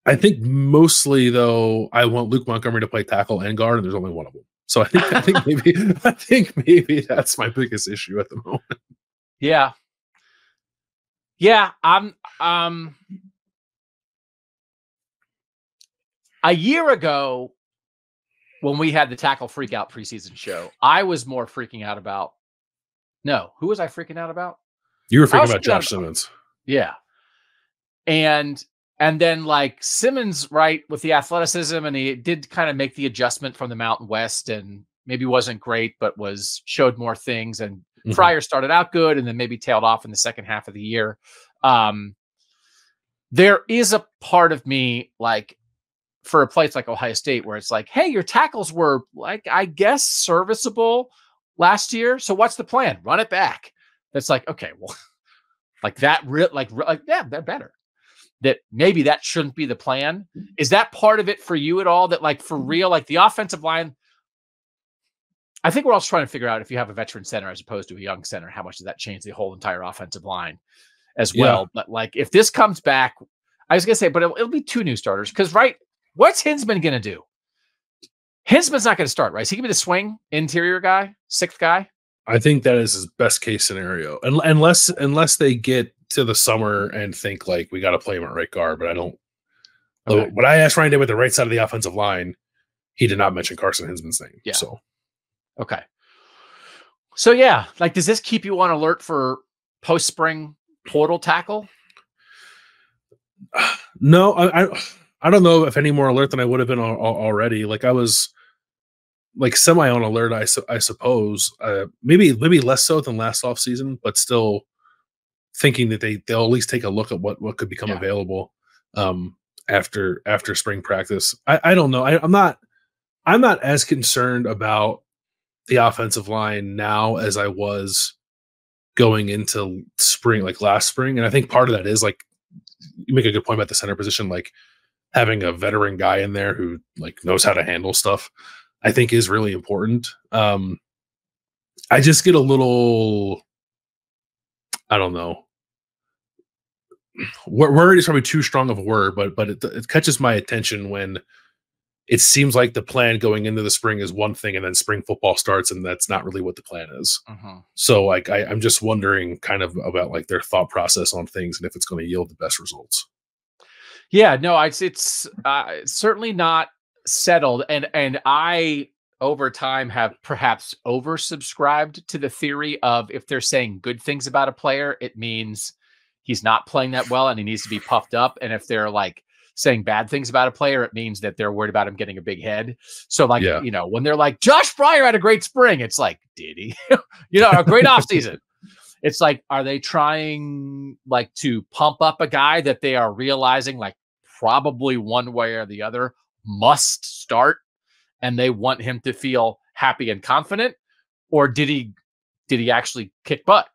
Speaker 1: I think mostly though, I want Luke Montgomery to play tackle and guard, and there's only one of them. So I think maybe that's my biggest issue at the moment.
Speaker 2: Yeah. I'm a year ago when we had the tackle freak out preseason show, I was more freaking out about. No, who was I freaking out about?
Speaker 1: You were freaking about Josh Simmons.
Speaker 2: Yeah. And then like Simmons, right, with the athleticism, and he did kind of make the adjustment from the Mountain West and maybe wasn't great, but showed more things. And Frier started out good and then maybe tailed off in the second half of the year. There is a part of me, like, for a place like Ohio State, where it's like, hey, your tackles were, like, I guess, serviceable last year. So what's the plan? Run it back. That's like, okay, well, like that, yeah, they're better. That maybe that shouldn't be the plan. Is that part of it for you at all? That, like, for real, like the offensive line, I think we're also trying to figure out, if you have a veteran center as opposed to a young center, how much does that change the whole entire offensive line as well? Yeah. But like, if this comes back, I was going to say, but it'll be 2 new starters. Because, right, what's Hinsman going to do? Hinsman's not going to start, right? Is he going to be the swing interior guy, 6th guy?
Speaker 1: I think that is his best case scenario. Unless they get to the summer and think, like, we got to play him at right guard. But I don't. Okay. When I asked Ryan Day with the right side of the offensive line, he did not mention Carson Hinsman's name.
Speaker 2: Yeah.
Speaker 1: So.
Speaker 2: Okay. So, yeah, like, does this keep you on alert for post-spring portal tackle?
Speaker 1: No, I don't know if any more alert than I would have been already. Like, I was like semi on alert, I suppose. Maybe less so than last offseason, but still thinking that they'll at least take a look at what could become available after spring practice. I don't know. I'm not as concerned about the offensive line now as I was going into spring, like last spring. And I think part of that is, like, you make a good point about the center position, like having a veteran guy in there who, like, knows how to handle stuff, I think is really important. I just get a little, I don't know. Worried is probably too strong of a word, but it catches my attention when it seems like the plan going into the spring is one thing, and then spring football starts, and that's not really what the plan is. So, like, I'm just wondering kind of about, like, their thought process on things and if it's going to yield the best results.
Speaker 2: Yeah, no, it's certainly not settled. And I, over time, have perhaps oversubscribed to the theory of, if they're saying good things about a player, it means he's not playing that well and he needs to be puffed up. And if they're, like, saying bad things about a player, it means that they're worried about him getting a big head. So, like, you know, when they're like, Josh Fryar had a great spring, it's like, did he? A great offseason. It's like, are they trying, like, to pump up a guy that they are realizing, like, probably one way or the other must start, and they want him to feel happy and confident? Or did he actually kick butt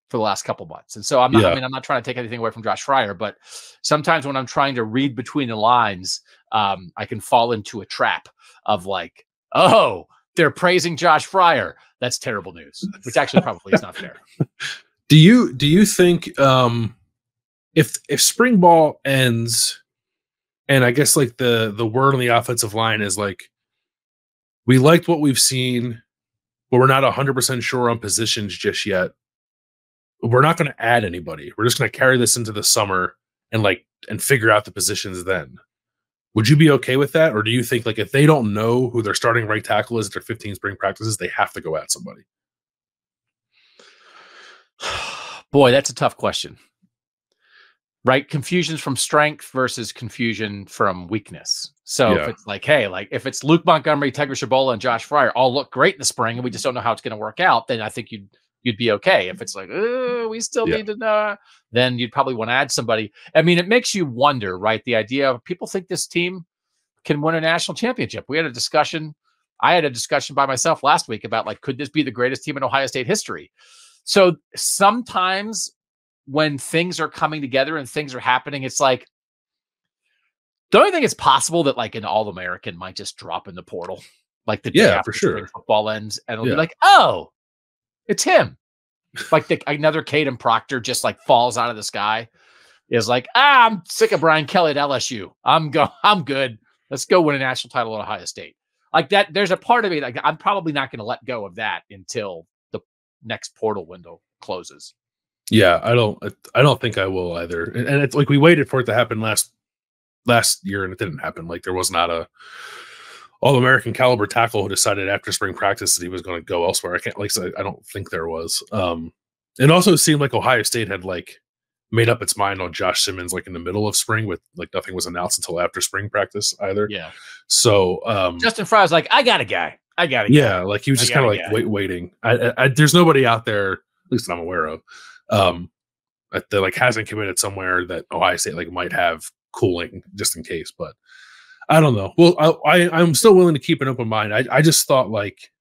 Speaker 2: for the last couple months? And so I'm not trying to take anything away from Josh Fryar, but sometimes when I'm trying to read between the lines, I can fall into a trap of, like, oh, they're praising Josh Fryar. That's terrible news, which actually probably is not fair.
Speaker 1: Do you think if spring ball ends, and I guess, like, the word on the offensive line is, like, we liked what we've seen, but we're not 100% sure on positions just yet. We're not going to add anybody. We're just going to carry this into the summer and figure out the positions then. Would you be okay with that? Or do you think, like, if they don't know who their starting right tackle is at their 15 spring practices, they have to go at somebody?
Speaker 2: Boy, that's a tough question. Right? Confusion from strength versus confusion from weakness. So if it's like, hey, like if it's Luke Montgomery, Tegra Tshabola, and Josh Fryar all look great in the spring, and we just don't know how it's going to work out, then I think you'd be okay. If it's like, we still need to know, then you'd probably want to add somebody. I mean, it makes you wonder, right? The idea of people think this team can win a national championship. We had a discussion. I had a discussion by myself last week about like, could this be the greatest team in Ohio State history? So sometimes when things are coming together and things are happening, it's like, don't you think it's possible that like an All-American might just drop in the portal, like the day after spring football ends, and it'll be like, oh, it's him. Like another Caden Proctor just like falls out of the sky, is like, I'm sick of Brian Kelly at LSU. I'm good. Let's go win a national title at Ohio State. Like that. There's a part of me like I'm probably not going to let go of that until the next portal window closes.
Speaker 1: Yeah, I don't think I will either. And it's like we waited for it to happen last year and it didn't happen. Like there was not a All-American caliber tackle who decided after spring practice that he was going to go elsewhere. I don't think there was. It also seemed like Ohio State had like made up its mind on Josh Simmons like in the middle of spring with like nothing was announced until after spring practice either. Yeah. So
Speaker 2: Justin Friar was like, I got a guy.
Speaker 1: Yeah, like he was just kind of like waiting. There's nobody out there, at least that I'm aware of, that like hasn't committed somewhere that Ohio State like might have cooling just in case, but I don't know. Well, I'm still willing to keep an open mind. I just thought like,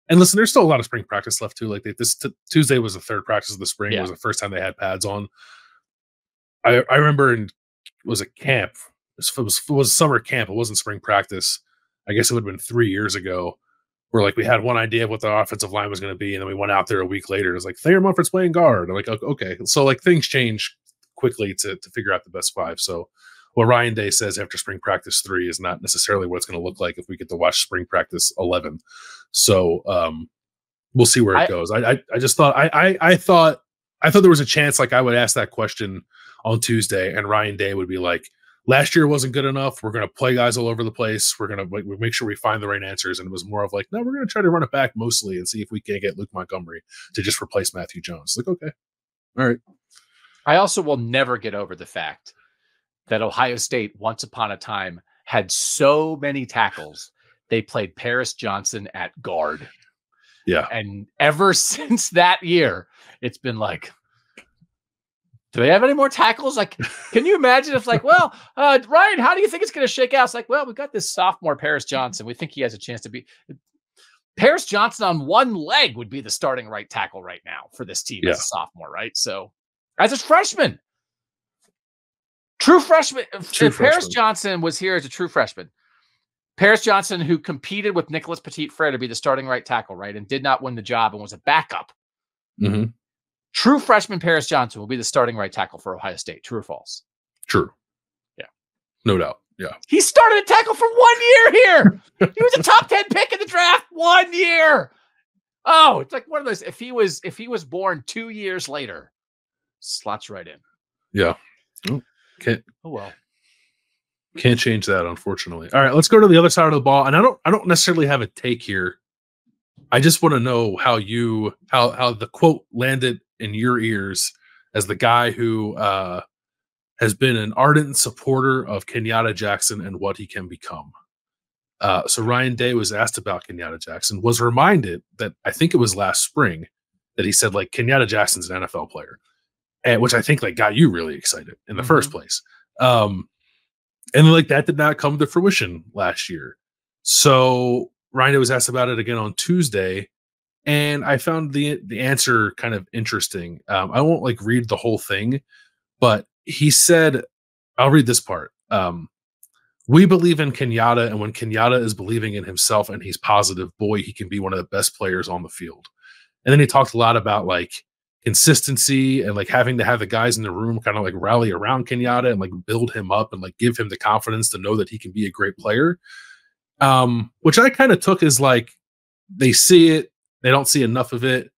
Speaker 1: and listen, there's still a lot of spring practice left too. Like this Tuesday was the third practice of the spring. It was the first time they had pads on. I remember was a camp. It was summer camp. It wasn't spring practice. I guess it would have been 3 years ago where like we had one idea of what the offensive line was going to be. And then we went out there a week later. It was like Thayer Mumford's playing guard. I'm like, okay. So like things change quickly to figure out the best five. So what Ryan Day says after spring practice 3 is not necessarily what it's going to look like if we get to watch spring practice 11. So we'll see where it goes. I just thought I thought there was a chance like I would ask that question on Tuesday and Ryan Day would be like, last year wasn't good enough. We're going to play guys all over the place. We're going to make sure we find the right answers. And it was more of like, no, we're going to try to run it back mostly and see if we can get Luke Montgomery to just replace Matthew Jones. Like, okay. All right.
Speaker 2: I also will never get over the fact that Ohio State once upon a time had so many tackles. They played Paris Johnson at guard.
Speaker 1: Yeah.
Speaker 2: And ever since that year, it's been like, do they have any more tackles? Like, can you imagine if like, well, Ryan, how do you think it's going to shake out? It's like, well, we've got this sophomore Paris Johnson. We think he has a chance to be Paris Johnson on one leg would be the starting right tackle right now for this team as a sophomore, right? So as a freshman, true freshman, if Paris Johnson was here as a true freshman, Paris Johnson, who competed with Nicholas Petit-Frere to be the starting right tackle, right, and did not win the job and was a backup.
Speaker 1: Mm-hmm.
Speaker 2: True freshman Paris Johnson will be the starting right tackle for Ohio State. True or false?
Speaker 1: True.
Speaker 2: Yeah.
Speaker 1: No doubt. Yeah.
Speaker 2: He started a tackle for 1 year here. He was a top 10 pick in the draft 1 year. Oh, it's like one of those. If he was born 2 years later, slots right in.
Speaker 1: Yeah.
Speaker 2: Oh well.
Speaker 1: Can't change that, unfortunately. All right, let's go to the other side of the ball. And I don't necessarily have a take here. I just want to know how the quote landed in your ears as the guy who has been an ardent supporter of Kenyatta Jackson and what he can become. So Ryan Day was asked about Kenyatta Jackson, was reminded that I think it was last spring that he said like Kenyatta Jackson's an NFL player, and which I think like got you really excited in the first place. And like that did not come to fruition last year. So Ryan was asked about it again on Tuesday, and I found the answer kind of interesting. I won't like read the whole thing, but he said, I'll read this part. We believe in Kenyatta, and when Kenyatta is believing in himself and he's positive, boy, he can be one of the best players on the field. And then he talked a lot about like consistency and like having to have the guys in the room kind of like rally around Kenyatta and like build him up and like give him the confidence to know that he can be a great player. Which I kind of took as like they see it, they don't see enough of it,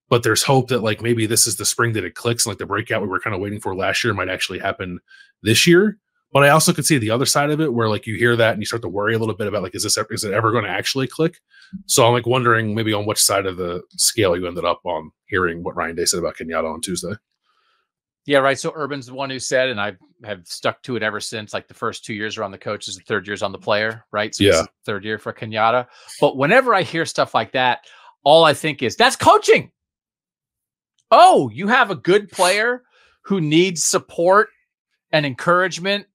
Speaker 1: but there's hope that like maybe this is the spring that it clicks and like the breakout we were kind of waiting for last year might actually happen this year. But I also could see the other side of it where like you hear that and you start to worry a little bit about like, is it ever going to actually click? So I'm like wondering maybe on which side of the scale you ended up on hearing what Ryan Day said about Kenyatta on Tuesday.
Speaker 2: Yeah, right. So Urban's the one who said, and I have stuck to it ever since, like the first 2 years are on the coaches, the third year's on the player, right? So this is the third year for Kenyatta. But whenever I hear stuff like that, all I think is, that's coaching. Oh, you have a good player who needs support and encouragement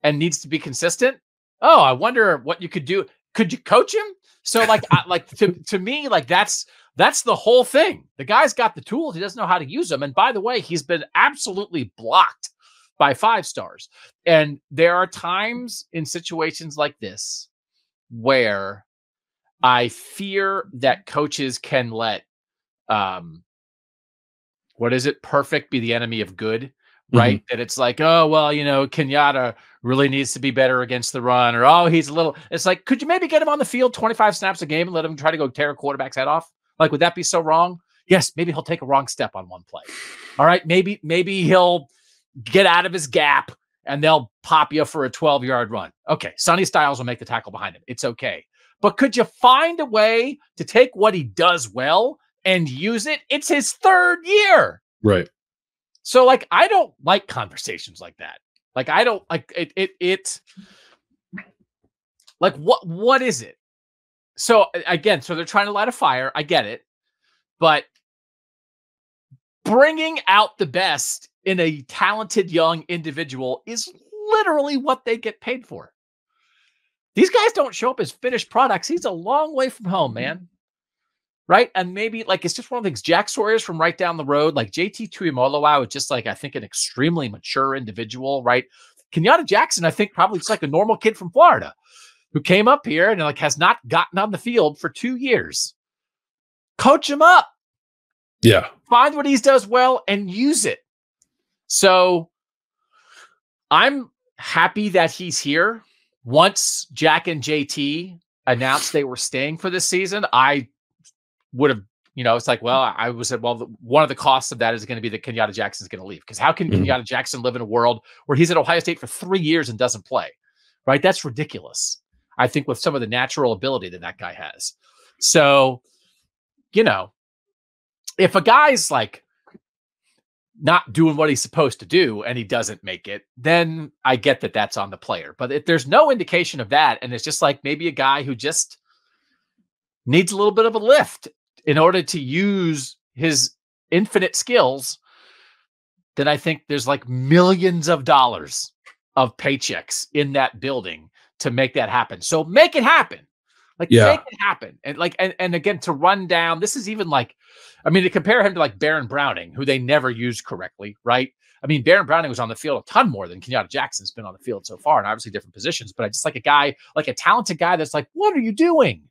Speaker 2: and needs to be consistent. Oh, I wonder what you could do. Could you coach him? So to me, like that's the whole thing. The guy's got the tools. He doesn't know how to use them. And by the way, he's been absolutely blocked by 5-stars. And there are times in situations like this where I fear that coaches can let, perfect be the enemy of good, right? That it's like, oh, well, Kenyatta really needs to be better against the run, or, oh, he's a little, it's like, could you maybe get him on the field 25 snaps a game and let him try to go tear a quarterback's head off? Like, would that be so wrong? Yes, maybe he'll take a wrong step on one play. All right, maybe he'll get out of his gap and they'll pop you for a 12-yard run. Okay, Sonny Styles will make the tackle behind him. It's okay. But could you find a way to take what he does well and use it? It's his third year.
Speaker 1: Right.
Speaker 2: So, like, I don't like conversations like that. Like, I don't like it. Like, what is it? So again, so they're trying to light a fire. I get it. But bringing out the best in a talented young individual is literally what they get paid for. These guys don't show up as finished products. He's a long way from home, man. Right? And maybe, like, it's just one of the things. Jack Sawyer's from right down the road. Like, JT Tuimoloau is just, like, I think an extremely mature individual, right? Kenyatta Jackson, I think, probably looks like a normal kid from Florida who came up here and, like, has not gotten on the field for 2 years. Coach him up.
Speaker 1: Yeah.
Speaker 2: Find what he does well and use it. So I'm happy that he's here. Once Jack and JT announced they were staying for this season, I would have, it's like, well, I was said, well, one of the costs of that is going to be that Kenyatta Jackson is going to leave. Because how can Kenyatta Jackson live in a world where he's at Ohio State for 3 years and doesn't play? Right? That's ridiculous. I think with some of the natural ability that guy has. So, if a guy's like not doing what he's supposed to do and he doesn't make it, then I get that that's on the player. But if there's no indication of that, and it's just like maybe a guy who just needs a little bit of a lift in order to use his infinite skills, then I think there's like millions of dollars of paychecks in that building to make that happen. So make it happen. Like, make it happen. And like, and again, to run down, this is even like, I mean, to compare him to like Baron Browning, who they never used correctly, right? I mean, Baron Browning was on the field a ton more than Kenyatta Jackson's been on the field so far, and obviously different positions, but I just like a guy, like a talented guy that's like, what are you doing?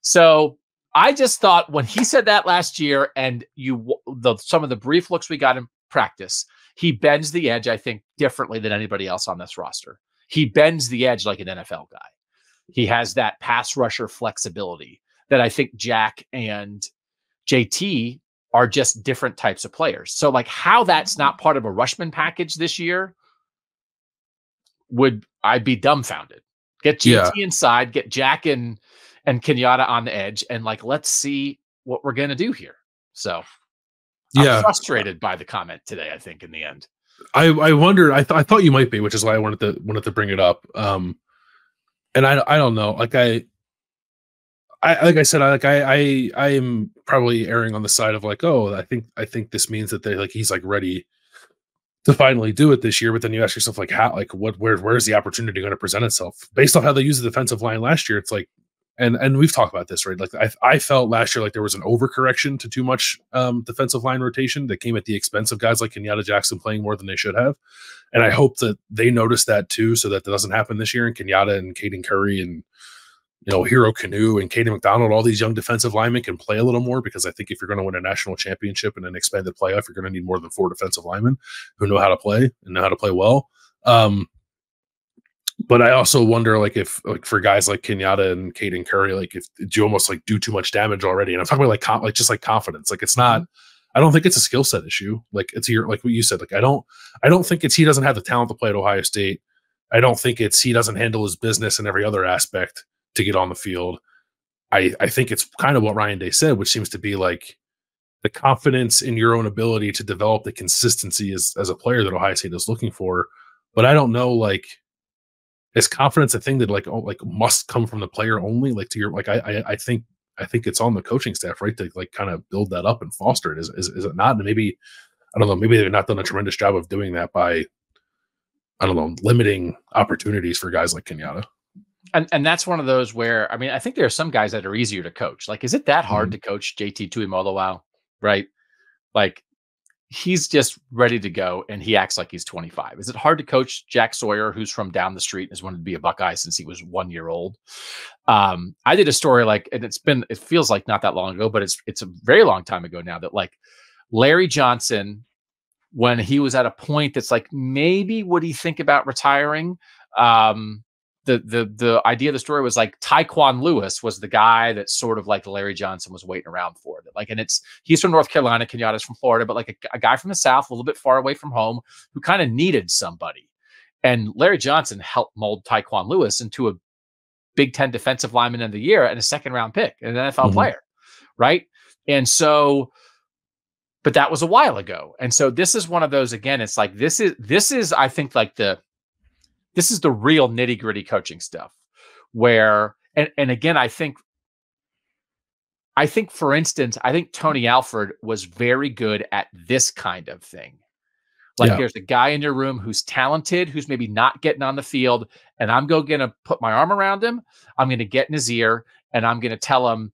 Speaker 2: So I just thought when he said that last year, and some of the brief looks we got in practice, he bends the edge, I think, differently than anybody else on this roster. He bends the edge like an NFL guy. He has that pass rusher flexibility that I think Jack and JT are just different types of players. So, like, how that's not part of a Rushman package this year, I'd be dumbfounded. Get JT inside, get Jack and Kenyatta on the edge, and like, let's see what we're gonna do here. So I'm frustrated by the comment today, I think, in the end.
Speaker 1: I wondered, I thought you might be, which is why I wanted to bring it up. And I don't know, like I am probably erring on the side of like, oh, I think this means that he's like ready to finally do it this year. But then you ask yourself, like, how, like, where's the opportunity going to present itself based off how they used the defensive line last year? It's like, and we've talked about this, right? Like, I felt last year like there was an overcorrection to too much defensive line rotation that came at the expense of guys like Kenyatta Jackson playing more than they should have. And I hope that they notice that too, so that doesn't happen this year. And Kenyatta and Caden Curry and, Hero Canoe and Kaden McDonald, all these young defensive linemen can play a little more, because I think if you're going to win a national championship and an expanded playoff, you're going to need more than 4 defensive linemen who know how to play and know how to play well. But I also wonder, like, if, like, for guys like Kenyatta and Caden Curry, like, if you almost like do too much damage already. And I'm talking about like just like confidence. Like, it's not, I don't think it's a skill set issue. Like, it's here, like what you said, like, I don't think it's, he doesn't have the talent to play at Ohio State. I don't think it's, he doesn't handle his business in every other aspect to get on the field. I think it's kind of what Ryan Day said, which seems to be like, the confidence in your own ability to develop the consistency as a player that Ohio State is looking for. But I don't know, like, is confidence a thing that like must come from the player only? Like, to your, like, I think it's on the coaching staff, right, to like kind of build that up and foster it. Is it not? And maybe, I don't know, maybe they've not done a tremendous job of doing that by, I don't know, limiting opportunities for guys like Kenyatta.
Speaker 2: And that's one of those where, I mean, I think there are some guys that are easier to coach. Like, is it that hard to coach JT Tuimoloau? Right? Like, he's just ready to go and he acts like he's 25. Is it hard to coach Jack Sawyer, who's from down the street and has wanted to be a Buckeye since he was 1 year old? I did a story, like, and it feels like not that long ago, but it's a very long time ago now, that like Larry Johnson, when he was at a point that's like, maybe would he think about retiring? The idea of the story was like Tyquan Lewis was the guy that sort of like Larry Johnson was waiting around for. That, like, and he's from North Carolina, Kenyatta's from Florida, but like a guy from the South, a little bit far away from home, who kind of needed somebody. And Larry Johnson helped mold Tyquan Lewis into a Big Ten Defensive Lineman of the Year and a second-round pick, and an NFL player, right? And so, but that was a while ago. And so this is one of those, again, it's like, this is I think like this is the real nitty gritty coaching stuff where, and again, I think, for instance, I think Tony Alford was very good at this kind of thing. Like, there's a guy in your room who's talented, who's maybe not getting on the field, and I'm going to put my arm around him. I'm going to get in his ear and I'm going to tell him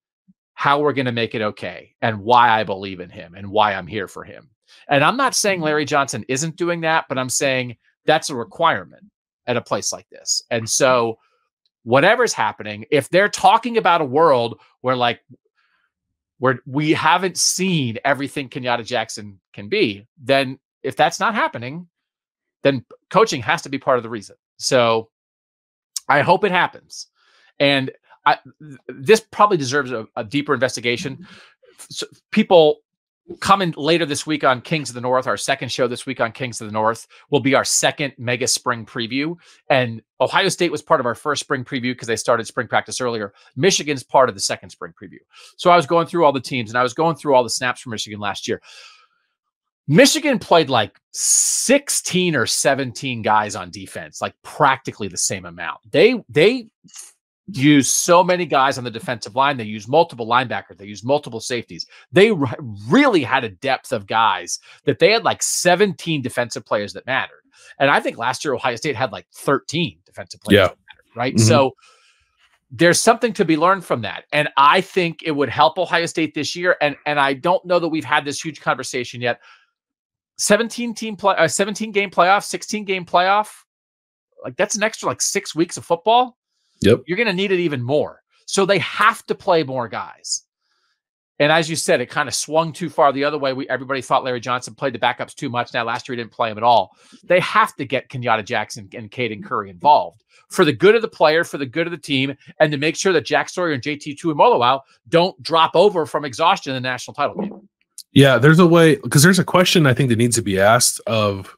Speaker 2: how we're going to make it okay and why I believe in him and why I'm here for him. And I'm not saying Larry Johnson isn't doing that, but I'm saying that's a requirement at a place like this. And so whatever's happening, if they're talking about a world where we haven't seen everything Kenyatta Jackson can be, then if that's not happening, then coaching has to be part of the reason. So I hope it happens. And this probably deserves a deeper investigation. So people coming later this week on Kings of the North, our second show this week on Kings of the North will be our second mega spring preview. And Ohio State was part of our first spring preview because they started spring practice earlier. Michigan's part of the second spring preview. So I was going through all the teams and I was going through all the snaps for Michigan last year. Michigan played like 16 or 17 guys on defense, like practically the same amount. They use so many guys on the defensive line. They use multiple linebackers. They use multiple safeties. They really had a depth of guys that they had like 17 defensive players that mattered. And I think last year Ohio State had like 13 defensive players that mattered, right? So there's something to be learned from that. And I think it would help Ohio State this year. And I don't know that we've had this huge conversation yet. 17 game playoff, 16 game playoff. Like, that's an extra like 6 weeks of football.
Speaker 1: Yep.
Speaker 2: You're going to need it even more. So they have to play more guys. And as you said, it kind of swung too far the other way. Everybody thought Larry Johnson played the backups too much. Now, last year he didn't play him at all. They have to get Kenyatta Jackson and Caden Curry involved for the good of the player, for the good of the team, and to make sure that Jack Sawyer and JT Tuimoloau don't drop over from exhaustion in the national title game.
Speaker 1: Yeah, there's a way, because there's a question I think that needs to be asked of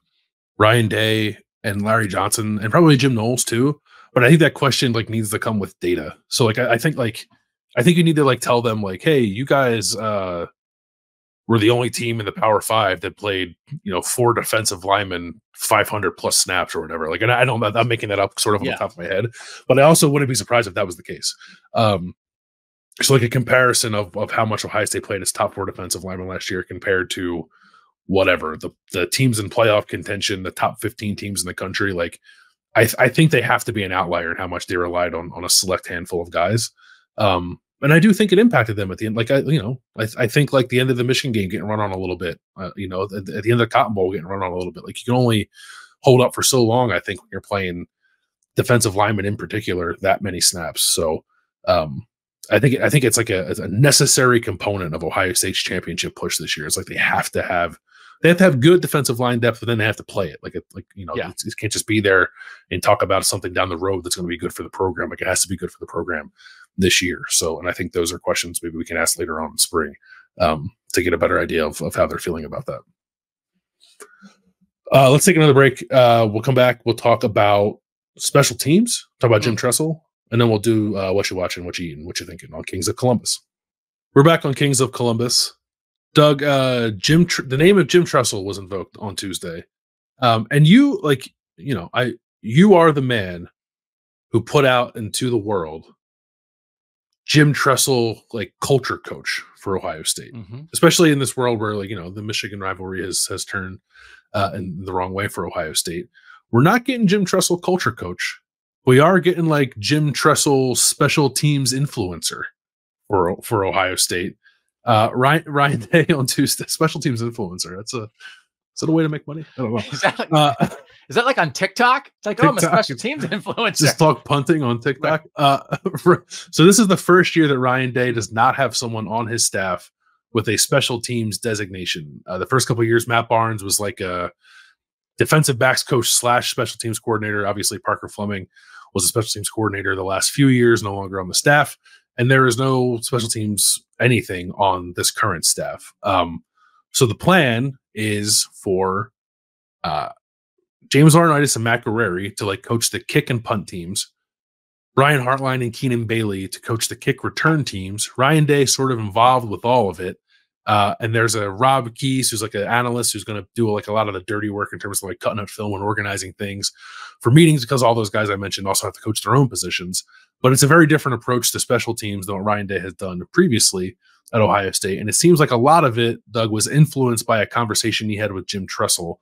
Speaker 1: Ryan Day and Larry Johnson and probably Jim Knowles too. But I think that question like needs to come with data. So like I think you need to like tell them like, hey, you guys were the only team in the Power 5 that played, 4 defensive linemen 500 plus snaps or whatever. Like, and I'm making that up sort of on the top of my head, but I also wouldn't be surprised if that was the case. So like a comparison of how much Ohio State played its top 4 defensive linemen last year compared to whatever the teams in playoff contention, the top 15 teams in the country. Like, I think they have to be an outlier in how much they relied on a select handful of guys. And I do think it impacted them at the end. Like, I think like the end of the Michigan game getting run on a little bit, at the end of the Cotton Bowl getting run on a little bit. Like, you can only hold up for so long, I think, when you're playing defensive linemen in particular, that many snaps. So I think it's like a necessary component of Ohio State's championship push this year. It's like they have to have good defensive line depth, but then they have to play it. It can't just be there and talk about something down the road that's going to be good for the program. Like, it has to be good for the program this year. So, and I think those are questions maybe we can ask later on in spring to get a better idea of how they're feeling about that. Let's take another break. We'll come back. We'll talk about special teams, talk about Jim Tressel, and then we'll do Whatcha Watching, Whatcha Eating, What You Thinking on Kings of Columbus. We're back on Kings of Columbus. Doug, the name of Jim Tressel was invoked on Tuesday. And you you are the man who put out into the world Jim Tressel, like culture coach for Ohio State, especially in this world where the Michigan rivalry has turned in the wrong way for Ohio State. We're not getting Jim Tressel culture coach. We are getting like Jim Tressel special teams influencer for Ohio State. Ryan Day on Tuesday, special teams influencer. Is that a way to make money? I don't know.
Speaker 2: Is that like on TikTok? It's like, I'm a special teams influencer.
Speaker 1: Just talk punting on TikTok. Right. So this is the first year that Ryan Day does not have someone on his staff with a special teams designation. The first couple of years, Matt Barnes was like a defensive backs coach / special teams coordinator. Obviously, Parker Fleming was a special teams coordinator the last few years, no longer on the staff. And there is no special teams anything on this current staff. So the plan is for James Laurinaitis and Matt Guerreri to like coach the kick and punt teams, Brian Hartline and Keenan Bailey to coach the kick return teams. Ryan Day sort of involved with all of it. And there's a Rob Keys who's like an analyst who's going to do like a lot of the dirty work in terms of like cutting out film and organizing things for meetings, because all those guys I mentioned also have to coach their own positions. But it's a very different approach to special teams than what Ryan Day has done previously at Ohio State. And it seems like a lot of it, Doug, was influenced by a conversation he had with Jim Tressel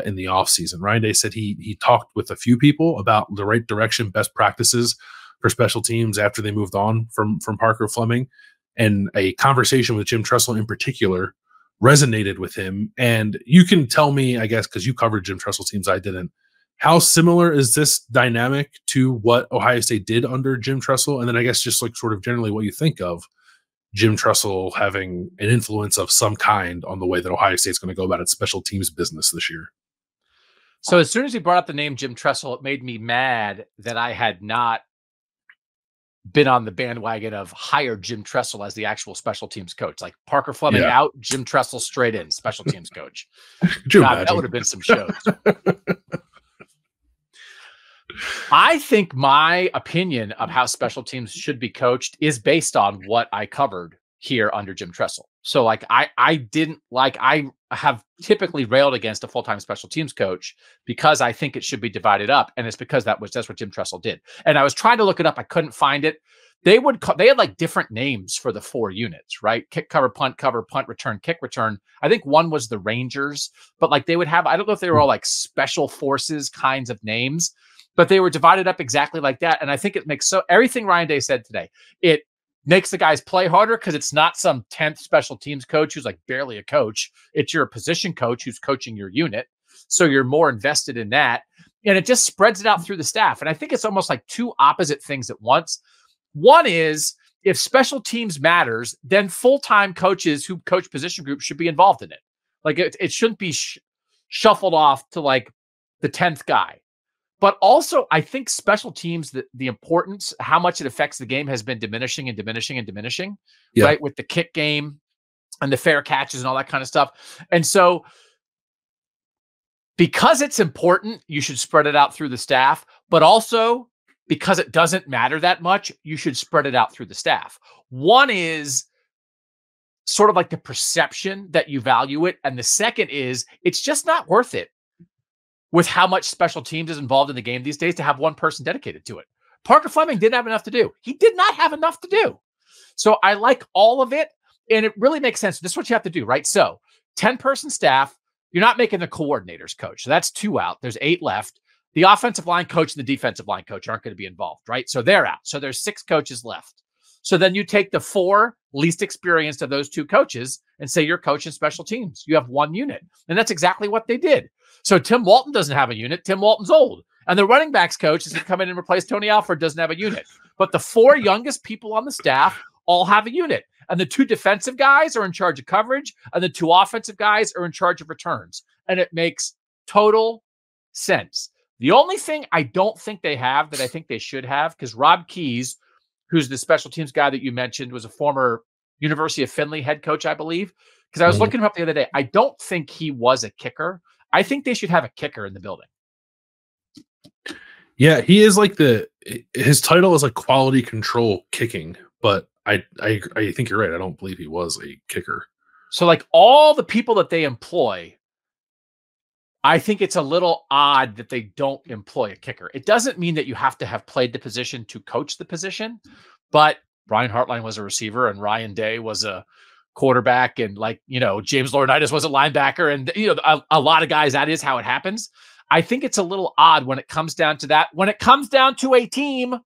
Speaker 1: in the offseason. Ryan Day said he talked with a few people about the right direction, best practices for special teams after they moved on from Parker Fleming. And a conversation with Jim Tressel in particular resonated with him. And you can tell me, I guess, because you covered Jim Tressel teams, I didn't, how similar is this dynamic to what Ohio State did under Jim Tressel? And then I guess just like sort of generally what you think of Jim Tressel having an influence of some kind on the way that Ohio State's going to go about its special teams business this year.
Speaker 2: So as soon as he brought up the name Jim Tressel, it made me mad that I had not been on the bandwagon of hire Jim Tressel as the actual special teams coach. Like Parker Fleming out, Jim Tressel straight in, special teams coach. God, that would have been some shows. I think my opinion of how special teams should be coached is based on what I covered here under Jim Tressel. So like I have typically railed against a full-time special teams coach because I think it should be divided up. And it's because that's what Jim Tressel did. And I was trying to look it up. I couldn't find it. They had like different names for the 4 units, right? Kick, cover, punt, return, kick, return. I think one was the Rangers, but like they would have, I don't know if they were all like special forces kinds of names, but they were divided up exactly like that. And I think it makes everything Ryan Day said today, it makes the guys play harder because it's not some 10th special teams coach who's like barely a coach. It's your position coach who's coaching your unit. So you're more invested in that. And it just spreads it out through the staff. And I think it's almost like 2 opposite things at once. One is if special teams matters, then full-time coaches who coach position groups should be involved in it. Like it shouldn't be shuffled off to like the 10th guy. But also, I think special teams, the importance, how much it affects the game has been diminishing, right? With the kick game and the fair catches and all that kind of stuff. And so because it's important, you should spread it out through the staff, but also because it doesn't matter that much, you should spread it out through the staff. One is sort of like the perception that you value it. And the second is it's just not worth it with how much special teams is involved in the game these days to have one person dedicated to it. Parker Fleming didn't have enough to do. He did not have enough to do. So I like all of it. And it really makes sense. This is what you have to do, right? So 10-person staff, you're not making the coordinators coach. So that's 2 out. There's 8 left. The offensive line coach and the defensive line coach aren't going to be involved, right? So they're out. So there's 6 coaches left. So then you take the 4 least experienced of those 2 coaches and say you're coaching special teams. You have 1 unit. And that's exactly what they did. So Tim Walton doesn't have a unit. Tim Walton's old. And the running backs coach is going to come in and replace Tony Alford, doesn't have a unit. But the 4 youngest people on the staff all have a unit. And the 2 defensive guys are in charge of coverage. And the 2 offensive guys are in charge of returns. And it makes total sense. The only thing I don't think they have that I think they should have, because Rob Keys, who's the special teams guy that you mentioned, was a former University of Findlay head coach, I believe. Because I was looking him up the other day. I don't think he was a kicker. I think they should have a kicker in the building.
Speaker 1: Yeah, he is like his title is like quality control kicking, but I think you're right. I don't believe he was a kicker.
Speaker 2: So like all the people that they employ, I think it's a little odd that they don't employ a kicker. It doesn't mean that you have to have played the position to coach the position, but Brian Hartline was a receiver and Ryan Day was a quarterback, and like, you know, James Laurinaitis was a linebacker, and you know, a lot of guys, that is how it happens. I think it's a little odd when it comes down to that. When it comes down to a team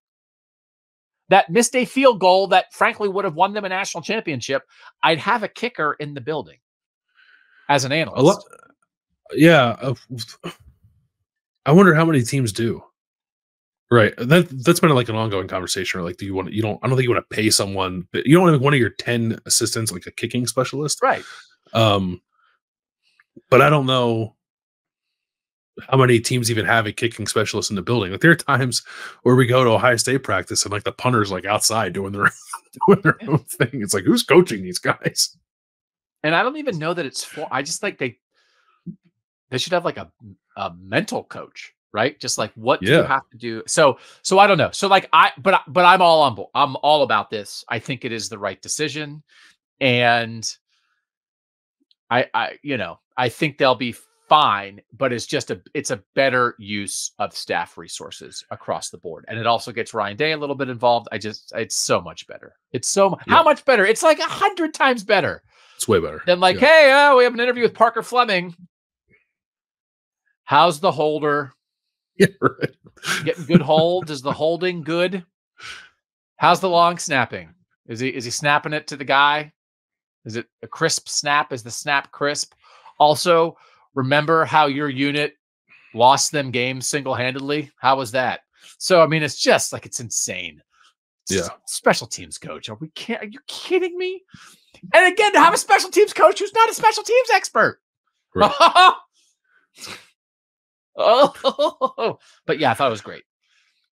Speaker 2: that missed a field goal that frankly would have won them a national championship, I'd have a kicker in the building as an analyst.
Speaker 1: Yeah. I wonder how many teams do. Right. That's been like an ongoing conversation. Or like, I don't think you want to pay someone, but you don't have one of your 10 assistants, like a kicking specialist.
Speaker 2: Right.
Speaker 1: But I don't know how many teams even have a kicking specialist in the building. Like there are times where we go to Ohio State practice and like the punter's like outside doing their own thing. It's like, who's coaching these guys? And
Speaker 2: I don't even know that it's for, I just like they should have like a mental coach, right? Just like, what do you have to do? So I don't know. So like but I'm all on board. I'm all about this. I think it is the right decision. And I think they'll be fine, but it's a better use of staff resources across the board. And it also gets Ryan Day a little bit involved. It's so much better. How much better? It's like 100 times better.
Speaker 1: It's way better
Speaker 2: than like, hey, we have an interview with Parker Fleming. How's the holder?
Speaker 1: Yeah, right.
Speaker 2: Getting good hold? Is the holding good? How's the long snapping? Is he snapping it to the guy? Is it a crisp snap? Is the snap crisp? Also, remember how your unit lost them games single-handedly? How was that? So, I mean, it's just like, it's insane.
Speaker 1: Yeah.
Speaker 2: Special teams coach. Are you kidding me? And again, to have a special teams coach who's not a special teams expert. Right. Oh, but yeah, I thought it was great.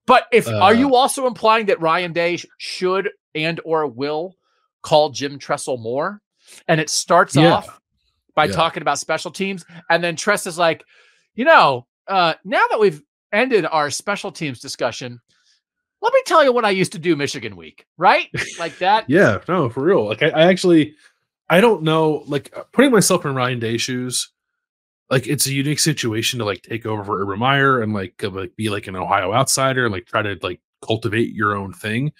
Speaker 2: But are you also implying that Ryan Day should and or will call Jim Tressel more? And it starts off by talking about special teams, and then Tress is like, now that we've ended our special teams discussion, let me tell you what I used to do Michigan week, right? Like that.
Speaker 1: Yeah, no, for real. Like I don't know, like putting myself in Ryan Day's shoes, like it's a unique situation to like take over for Urban Meyer and like be like an Ohio outsider and like try to like cultivate your own thing.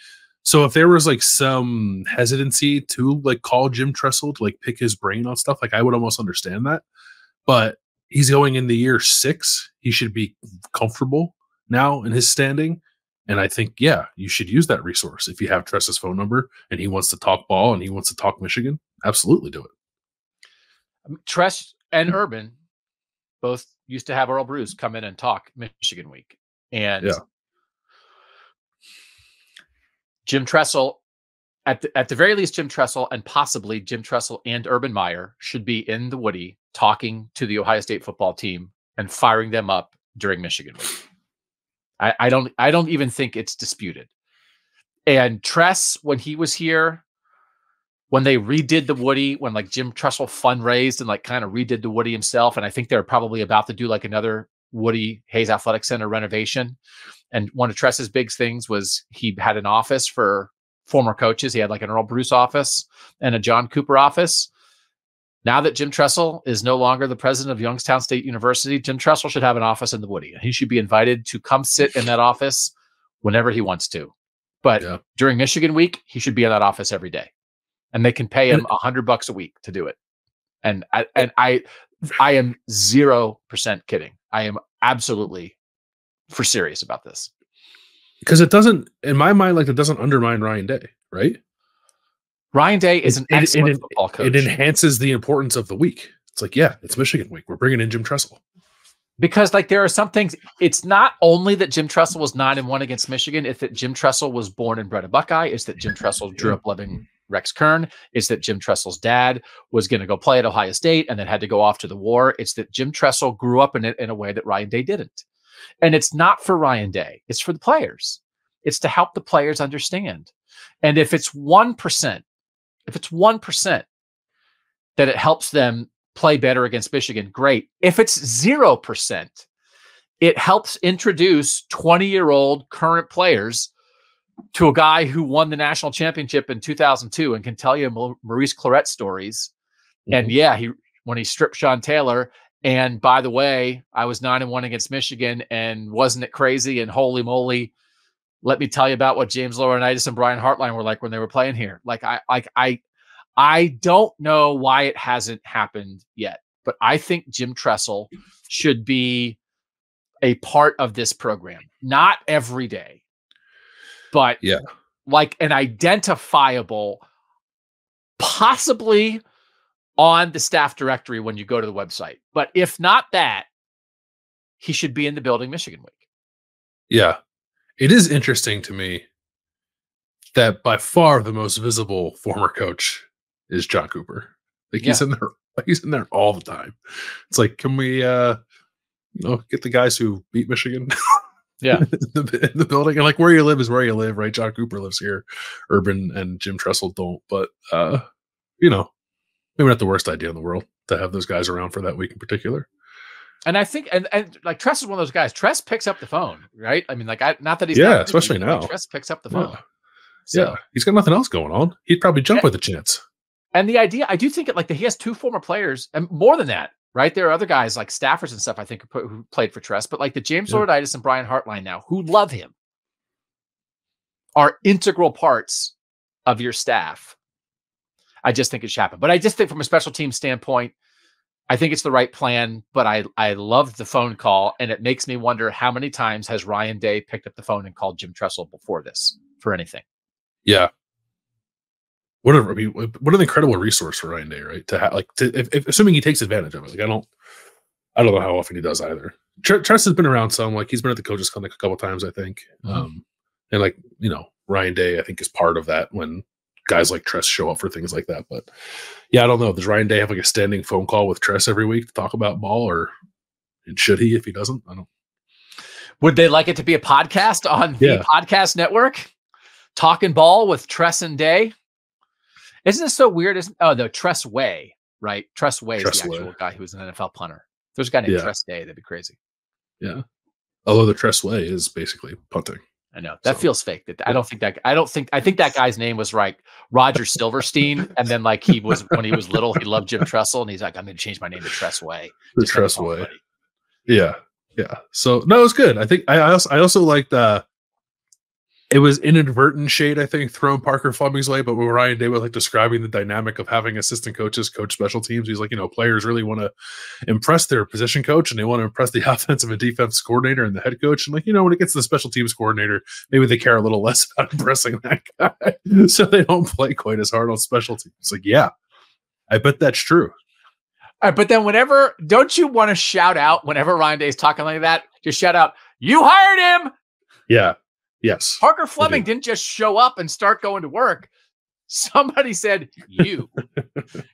Speaker 1: So if there was like some hesitancy to like call Jim Tressel to like pick his brain on stuff, like I would almost understand that. But he's going into year 6. He should be comfortable now in his standing. And I think, you should use that resource. If you have Tress's phone number and he wants to talk ball and he wants to talk Michigan, absolutely do it.
Speaker 2: Tress and Urban both used to have Earl Bruce come in and talk Michigan week. And Jim Tressel, at the very least, Jim Tressel and possibly Jim Tressel and Urban Meyer should be in the Woody talking to the Ohio State football team and firing them up during Michigan week. I don't even think it's disputed. And Tress, when he was here, when they redid the Woody, when like Jim Tressel fundraised and like kind of redid the Woody himself, and I think they're probably about to do like another Woody Hayes Athletic Center renovation. And one of Tress's big things was he had an office for former coaches. He had like an Earl Bruce office and a John Cooper office. Now that Jim Tressel is no longer the president of Youngstown State University, Jim Tressel should have an office in the Woody. And he should be invited to come sit in that office whenever he wants to. But during Michigan week, he should be in that office every day. And they can pay him $100 a week to do it. And I am 0% kidding. I am absolutely for serious about this.
Speaker 1: Because it doesn't, in my mind, like it doesn't undermine Ryan Day, right?
Speaker 2: Ryan Day is an excellent football coach.
Speaker 1: It enhances the importance of the week. It's like, it's Michigan week. We're bringing in Jim Tressel.
Speaker 2: Because like there are some things, it's not only that Jim Tressel was 9-1 against Michigan, it's that Jim Tressel was born and bred a Buckeye. It's that Jim Tressel grew up loving Rex Kern. It's that Jim Tressel's dad was going to go play at Ohio State and then had to go off to the war. It's that Jim Tressel grew up in it in a way that Ryan Day didn't. And it's not for Ryan Day. It's for the players. It's to help the players understand. And if it's 1%, that it helps them play better against Michigan, great. If it's 0%, it helps introduce 20-year-old current players to a guy who won the national championship in 2002 and can tell you Maurice Claret stories And yeah, when he stripped Sean Taylor, and by the way, I was 9-1 against Michigan, and wasn't it crazy? And holy moly, let me tell you about what James Laurinaitis and Brian Hartline were like when they were playing here. Like I don't know why it hasn't happened yet, but I think Jim Tressel should be a part of this program. Not every day, but like an identifiable, possibly on the staff directory when you go to the website. But if not that, he should be in the building Michigan week.
Speaker 1: Yeah. It is interesting to me that by far the most visible former coach is John Cooper. Like he's in there all the time. It's like, can we get the guys who beat Michigan in the building? And like where you live is where you live, right? John Cooper lives here. Urban and Jim Tressel don't, but maybe not the worst idea in the world to have those guys around for that week in particular.
Speaker 2: And I think, and like Tress is one of those guys. Tress picks up the phone, right? I mean, like, not that he's
Speaker 1: especially now.
Speaker 2: Tress picks up the phone.
Speaker 1: Yeah. So, he's got nothing else going on. He'd probably jump with a chance.
Speaker 2: And the idea, I do think it like that he has 2 former players, and more than that, right? There are other guys like staffers and stuff I think who played for Tress, but like the James Laurinaitis and Brian Hartline now, who love him, are integral parts of your staff. I just think it should happen. But I just think from a special team standpoint, I think it's the right plan, but I loved the phone call, and it makes me wonder how many times has Ryan Day picked up the phone and called Jim Tressel before this for anything.
Speaker 1: Yeah. What an incredible resource for Ryan Day, right? To have if assuming he takes advantage of it. Like I don't know how often he does either. Tress has been around some, like he's been at the coaches clinic a couple times, I think. And like, Ryan Day, I think, is part of that when guys like Tress show up for things like that. But yeah, I don't know. Does Ryan Day have like a standing phone call with Tress every week to talk about ball, and should he if he doesn't? I don't.
Speaker 2: Would they like it to be a podcast on the podcast network? Talking ball with Tress and Day. Isn't this so weird? The Tress Way, right? Tress Way is the actual guy who was an NFL punter. If there's a guy named Tress Day, that'd be crazy.
Speaker 1: Yeah. Although the Tress Way is basically punting.
Speaker 2: I know that feels fake. I think that guy's name was like Roger Silverstein, and then like when he was little, he loved Jim Tressel, and he's like, I'm going to change my name to Tress Way.
Speaker 1: The Tress Way. Yeah. So no, it was good. I think I also liked it was inadvertent shade, I think, thrown Parker Fleming's way, but when Ryan Day was like describing the dynamic of having assistant coaches coach special teams, he's like, players really want to impress their position coach and they want to impress the offensive and defense coordinator and the head coach. And like, when it gets to the special teams coordinator, maybe they care a little less about impressing that guy. So they don't play quite as hard on special teams. It's like, yeah, I bet that's true.
Speaker 2: All right, but then don't you want to shout out whenever Ryan Day is talking like that? Just shout out, you hired him.
Speaker 1: Yeah. Yes.
Speaker 2: Parker Fleming didn't just show up and start going to work. Somebody said,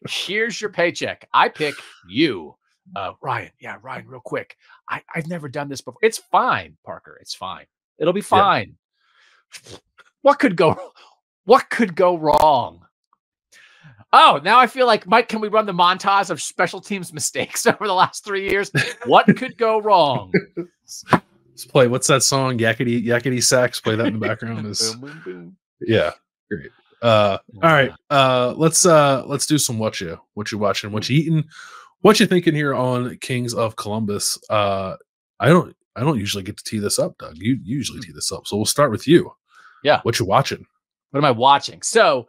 Speaker 2: here's your paycheck. I pick you. Ryan. Yeah, Ryan, real quick. I've never done this before. It's fine, Parker. It's fine. It'll be fine. Yeah. What could go wrong? Oh, now I feel like, Mike, can we run the montage of special teams mistakes over the last 3 years? What could go wrong?
Speaker 1: Let's play. What's that song? Yakety Yakety Sax. Play that in the background.
Speaker 2: Boom, boom, boom.
Speaker 1: Yeah, great. All right. Let's do some Whatcha Watching, what you eating, what you thinking here on Kings of Columbus. I don't usually get to tee this up, Doug. You usually tee this up, so we'll start with you.
Speaker 2: Yeah.
Speaker 1: What you watching?
Speaker 2: What am I watching? So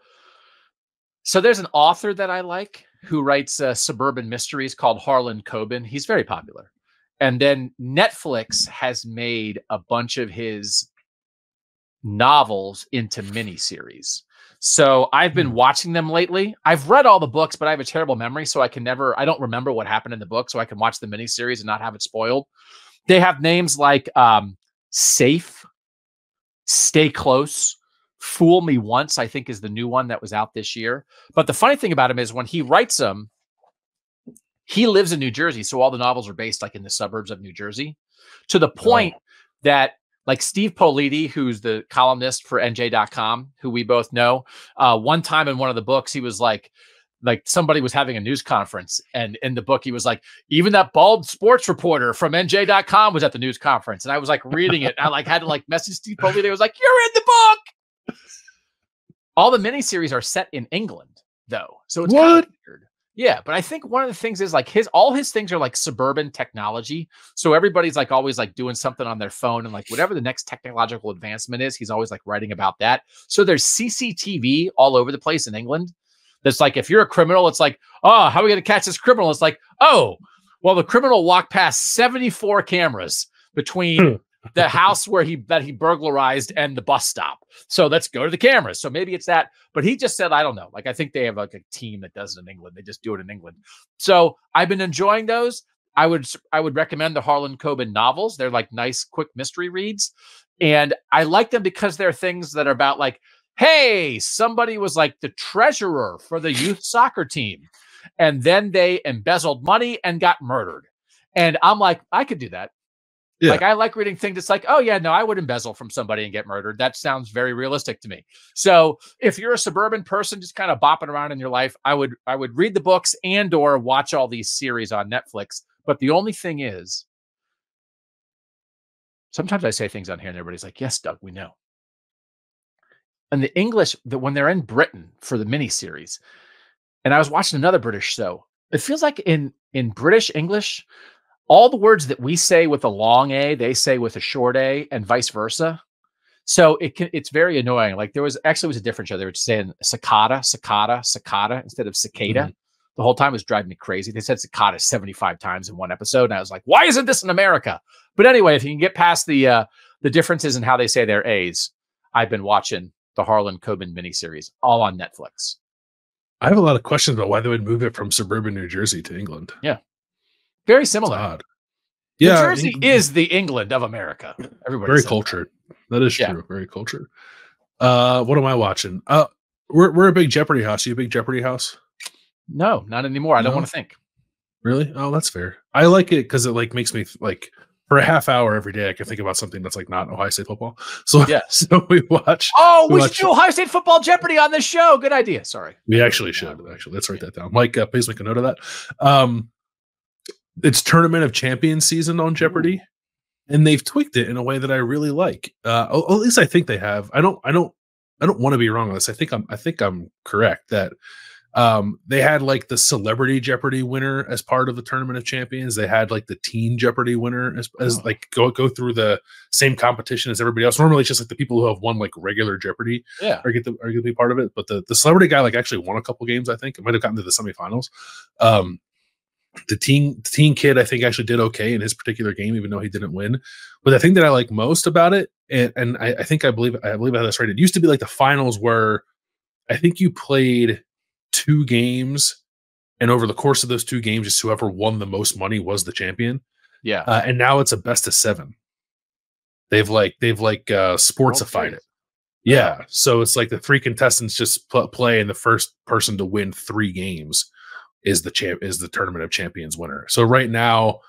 Speaker 2: there's an author that I like who writes suburban mysteries called Harlan Coben. He's very popular. And then Netflix has made a bunch of his novels into miniseries. So I've been watching them lately. I've read all the books, but I have a terrible memory, so I don't remember what happened in the book, so I can watch the miniseries and not have it spoiled. They have names like Safe, Stay Close, Fool Me Once, I think is the new one that was out this year. But the funny thing about him is when he writes them, he lives in New Jersey, so all the novels are based like in the suburbs of New Jersey, to the point that like Steve Politi, who's the columnist for NJ.com, who we both know, one time in one of the books, he was like somebody was having a news conference, and in the book, he was like, even that bald sports reporter from NJ.com was at the news conference. And I was like reading it. And I had to message Steve Politi. I was like, you're in the book. All the miniseries are set in England, though. So it's kind of weird. Yeah, but I think one of the things is like all his things are like suburban technology. So everybody's like always like doing something on their phone, and like whatever the next technological advancement is, he's always like writing about that. So there's CCTV all over the place in England. That's like, if you're a criminal, it's like, oh, how are we going to catch this criminal? It's like, oh, well, the criminal walked past 74 cameras between the house where he burglarized and the bus stop. So let's go to the cameras. So maybe it's that. But he just said, I don't know. Like, I think they have like a team that does it in England. They just do it in England. So I've been enjoying those. I would recommend the Harlan Coben novels. They're like nice, quick mystery reads. And I like them because they're things that are about like, hey, somebody was like the treasurer for the youth soccer team, and then they embezzled money and got murdered. And I'm like, I could do that. Yeah. Like, I like reading things that's like, oh yeah, no, I would embezzle from somebody and get murdered. That sounds very realistic to me. So if you're a suburban person just kind of bopping around in your life, I would read the books and or watch all these series on Netflix. But the only thing is, sometimes I say things on here and everybody's like, yes, Doug, we know. And the English, that when they're in Britain for the miniseries, and I was watching another British show, it feels like in British English, all the words that we say with a long A, they say with a short A, and vice versa. So it's very annoying. Like, there was a different show. They were saying cicada instead of cicada. Mm-hmm. The whole time. It was driving me crazy. They said cicada 75 times in one episode. And I was like, why isn't this in America? But anyway, if you can get past the differences in how they say their A's, I've been watching the Harlan Coben miniseries, all on Netflix.
Speaker 1: I have a lot of questions about why they would move it from suburban New Jersey to England.
Speaker 2: Yeah. Very similar.
Speaker 1: Odd.
Speaker 2: New Jersey is the England of America. Everybody
Speaker 1: very cultured. That is true. Very cultured. What am I watching? We're a big Jeopardy house. Are you a big Jeopardy house?
Speaker 2: No, not anymore. I don't want to think.
Speaker 1: Really? Oh, that's fair. I like it because it like makes me like, for a half hour every day, I can think about something that's like not Ohio State football. So
Speaker 2: yes.
Speaker 1: So we watch.
Speaker 2: Oh, we should do Ohio State football Jeopardy on this show. Good idea. Sorry.
Speaker 1: We actually should. Actually, let's write that down. Mike, please make a note of that. It's Tournament of Champions season on Jeopardy, and they've tweaked it in a way that I really like. At least I think they have. I don't want to be wrong on this. I think I'm correct that they had like the celebrity Jeopardy winner as part of the Tournament of Champions. They had like the teen Jeopardy winner as like go through the same competition as everybody else. Normally it's just like the people who have won like regular Jeopardy are get to be part of it. But the celebrity guy like actually won a couple games. I think it might have gotten to the semifinals. The teen kid, I think, actually did okay in his particular game, even though he didn't win. But the thing that I like most about it, and I believe I have this right. It used to be like the finals where I think you played 2 games, and over the course of those 2 games, just whoever won the most money was the champion.
Speaker 2: Yeah.
Speaker 1: And now it's a best of 7. They've sportsified it. Yeah. So it's like the 3 contestants just play, and the first person to win 3 games is the Tournament of Champions winner. So right now,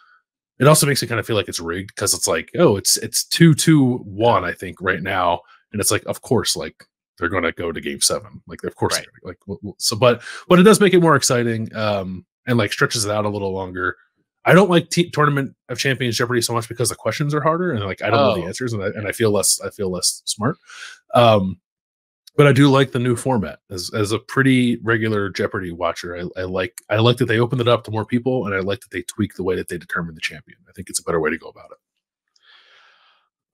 Speaker 1: it also makes it kind of feel like it's rigged because it's like, oh, it's 2-2-1, I think, right now, and it's like, of course, like they're going to go to game 7, like of course, right. Like so, but it does make it more exciting, and like stretches it out a little longer. I don't like Tournament of Champions Jeopardy so much because the questions are harder, and like I don't know the answers, and I feel less smart. But I do like the new format as a pretty regular Jeopardy watcher. I like that they opened it up to more people, and I like that they tweak the way that they determine the champion. I think it's a better way to go about it.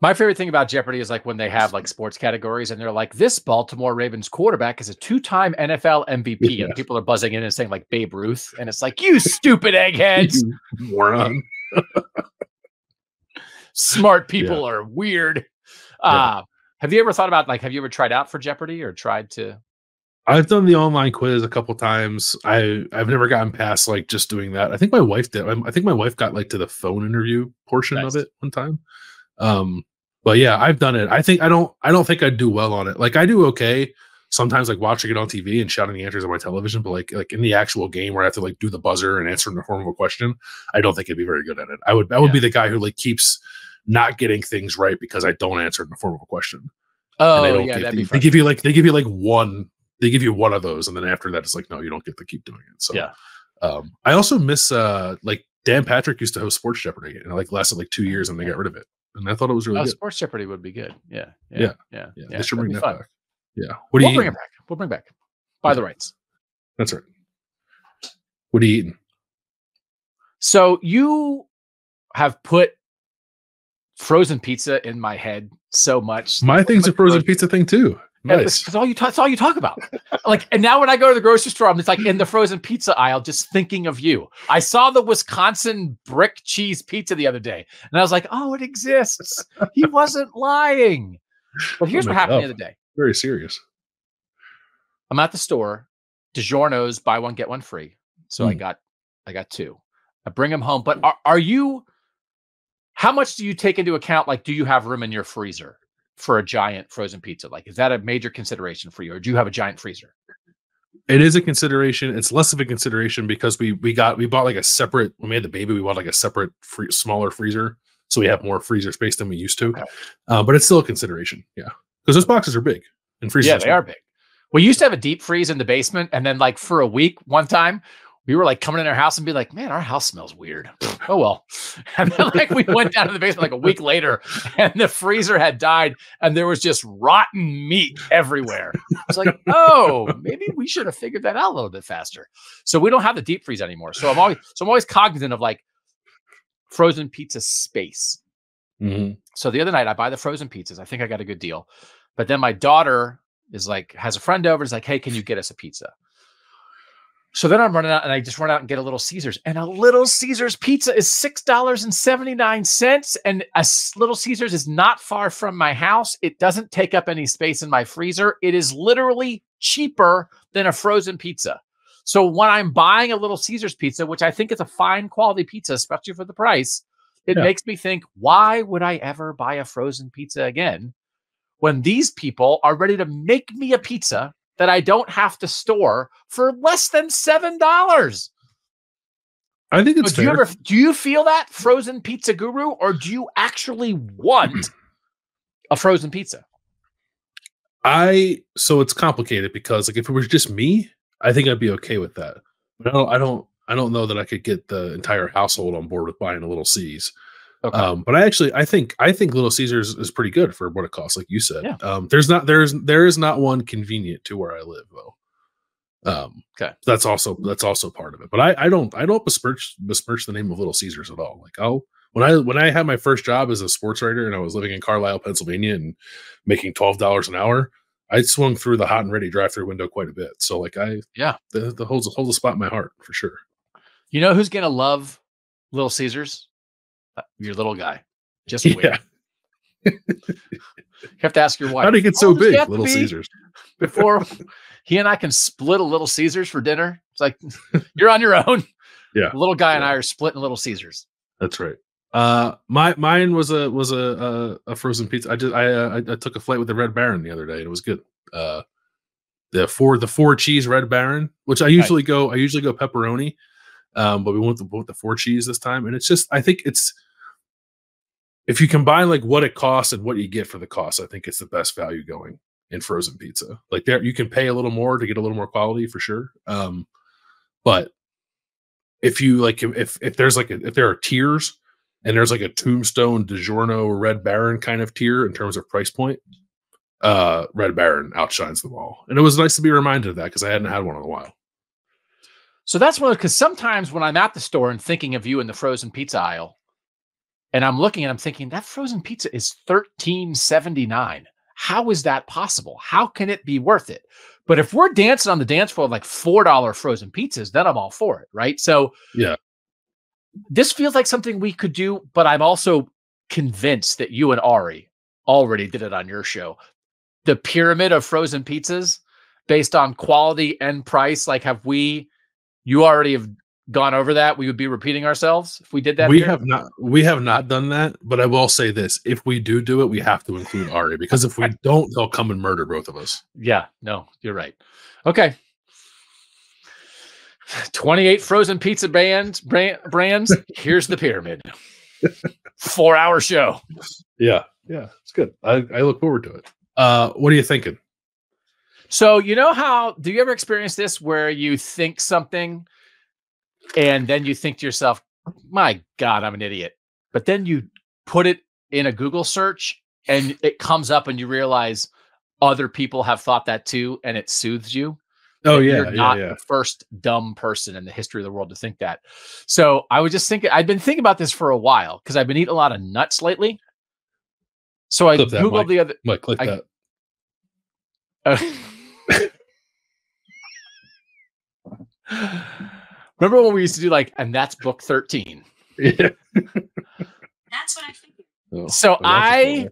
Speaker 2: My favorite thing about Jeopardy is like when they have like sports categories and they're like, this Baltimore Ravens quarterback is a 2-time NFL MVP. And people are buzzing in and saying like Babe Ruth. And it's like, you stupid eggheads.
Speaker 1: You moron.
Speaker 2: Smart people are weird. Have you ever thought about have you ever tried out for Jeopardy or tried to?
Speaker 1: I've done the online quiz a couple times. I've never gotten past like just doing that. I think my wife did. I think my wife got like to the phone interview portion of it one time. But yeah, I've done it. I don't think I'd do well on it. Like I do okay sometimes, like watching it on TV and shouting the answers on my television. But like in the actual game where I have to like do the buzzer and answer in the form of a question, I don't think I'd be very good at it. I would be the guy who like keeps not getting things right because I don't answer in the form of a question.
Speaker 2: Oh, that'd be fun.
Speaker 1: They give you like one. They give you one of those, and then after that, it's like no, you don't get to keep doing it. So
Speaker 2: yeah.
Speaker 1: I also miss like Dan Patrick used to host Sports Jeopardy, and it like lasted like 2 years, and they got rid of it. And I thought it was really good.
Speaker 2: Sports Jeopardy would be good. Yeah.
Speaker 1: They should bring that back. Yeah.
Speaker 2: We'll bring it back. We'll bring back. Buy the rights.
Speaker 1: That's right. What are you eating?
Speaker 2: So you have put frozen pizza in my head so much.
Speaker 1: My thing's a frozen pizza thing too. Nice.
Speaker 2: It's all you talk about. Like, and now when I go to the grocery store, I'm just like in the frozen pizza aisle, just thinking of you. I saw the Wisconsin brick cheese pizza the other day, and I was like, oh, it exists. He wasn't lying. But here's what happened the other day.
Speaker 1: Very serious.
Speaker 2: I'm at the store. DiGiorno's buy one get one free. So I got two. I bring them home. But are you? How much do you take into account? Like, do you have room in your freezer for a giant frozen pizza? Like, is that a major consideration for you, or do you have a giant freezer?
Speaker 1: It is a consideration. It's less of a consideration because we bought like a separate. When we had the baby, we bought like a separate smaller freezer, so we have more freezer space than we used to.
Speaker 2: Okay.
Speaker 1: But it's still a consideration, yeah, because those boxes are big and freezers.
Speaker 2: Yeah, they are big. We used to have a deep freeze in the basement, and then like for a week, one time, we were like coming in our house and be like, man, our house smells weird. Oh, well. And then like we went down to the basement like a week later and the freezer had died and there was just rotten meat everywhere. I was like, oh, maybe we should have figured that out a little bit faster. So we don't have the deep freeze anymore. So I'm always cognizant of like frozen pizza space.
Speaker 1: Mm-hmm.
Speaker 2: So the other night I buy the frozen pizzas. I think I got a good deal. But then my daughter is like, has a friend over, is like, hey, can you get us a pizza? So then I'm running out and I just run out and get a Little Caesars, and a Little Caesars pizza is $6.79. And a Little Caesars is not far from my house. It doesn't take up any space in my freezer. It is literally cheaper than a frozen pizza. So when I'm buying a Little Caesars pizza, which I think is a fine quality pizza, especially for the price, it makes me think, why would I ever buy a frozen pizza again when these people are ready to make me a pizza that I don't have to store for less than $7?
Speaker 1: I think it's fair.
Speaker 2: Do you feel that, frozen pizza guru, or do you actually want a frozen pizza?
Speaker 1: So it's complicated because like if it was just me, I think I'd be okay with that. But I don't know that I could get the entire household on board with buying a Little C's. Okay. But I think Little Caesars is pretty good for what it costs, like you said.
Speaker 2: Yeah.
Speaker 1: There is not one convenient to where I live though.
Speaker 2: Okay.
Speaker 1: That's also part of it. But I don't besmirch the name of Little Caesars at all. Like when I had my first job as a sports writer and I was living in Carlisle, Pennsylvania and making $12 an hour, I swung through the hot and ready drive-through window quite a bit. So like the holds a spot in my heart for sure.
Speaker 2: You know who's gonna love Little Caesars? Your little guy. Just wait. Yeah. You have to ask your wife.
Speaker 1: How did it get so big, Little Caesars?
Speaker 2: Before he and I can split a Little Caesars for dinner. It's like, you're on your own.
Speaker 1: Yeah.
Speaker 2: The little guy and I are splitting Little Caesars.
Speaker 1: That's right. Mine was a frozen pizza. I took a flight with the Red Baron the other day and it was good. The four cheese Red Baron, which I usually go pepperoni. But we went with the 4 cheese this time. And it's just, I think if you combine like what it costs and what you get for the cost, I think it's the best value going in frozen pizza. Like there, you can pay a little more to get a little more quality for sure. But if you like, if there are tiers and there's like a Tombstone, DiGiorno, or Red Baron kind of tier in terms of price point, Red Baron outshines them all. And it was nice to be reminded of that because I hadn't had one in a while.
Speaker 2: So that's because sometimes when I'm at the store and thinking of you in the frozen pizza aisle, and I'm looking and I'm thinking that frozen pizza is $13.79. How is that possible? How can it be worth it? But if we're dancing on the dance floor like $4 frozen pizzas, then I'm all for it, right? So
Speaker 1: yeah,
Speaker 2: this feels like something we could do, but I'm also convinced that you and Ari already did it on your show. The pyramid of frozen pizzas based on quality and price, like you already have gone over that. We would be repeating ourselves if we did that.
Speaker 1: We have not done that, but I will say this. If we do it, we have to include Ari because if we don't, they'll come and murder both of us.
Speaker 2: Yeah, no, you're right. Okay. 28 frozen pizza brands. Here's the pyramid. 4-hour show.
Speaker 1: Yeah. It's good. I look forward to it. What are you thinking?
Speaker 2: So, you know how, do you ever experience this where you think something and then you think to yourself, my God, I'm an idiot. But then you put it in a Google search and it comes up and you realize other people have thought that too. And it soothes you.
Speaker 1: Oh
Speaker 2: And
Speaker 1: yeah,
Speaker 2: you're not
Speaker 1: yeah.
Speaker 2: the first dumb person in the history of the world to think that. So I was just thinking, I've been thinking about this for a while because I've been eating a lot of nuts lately. So I
Speaker 1: Clip that,
Speaker 2: Googled
Speaker 1: Mike.
Speaker 2: the other.
Speaker 1: Mike, click that.
Speaker 2: Remember when we used to do like, and that's book 13.
Speaker 1: Yeah.
Speaker 3: That's what I figured.
Speaker 1: Oh,
Speaker 2: So
Speaker 1: well, that's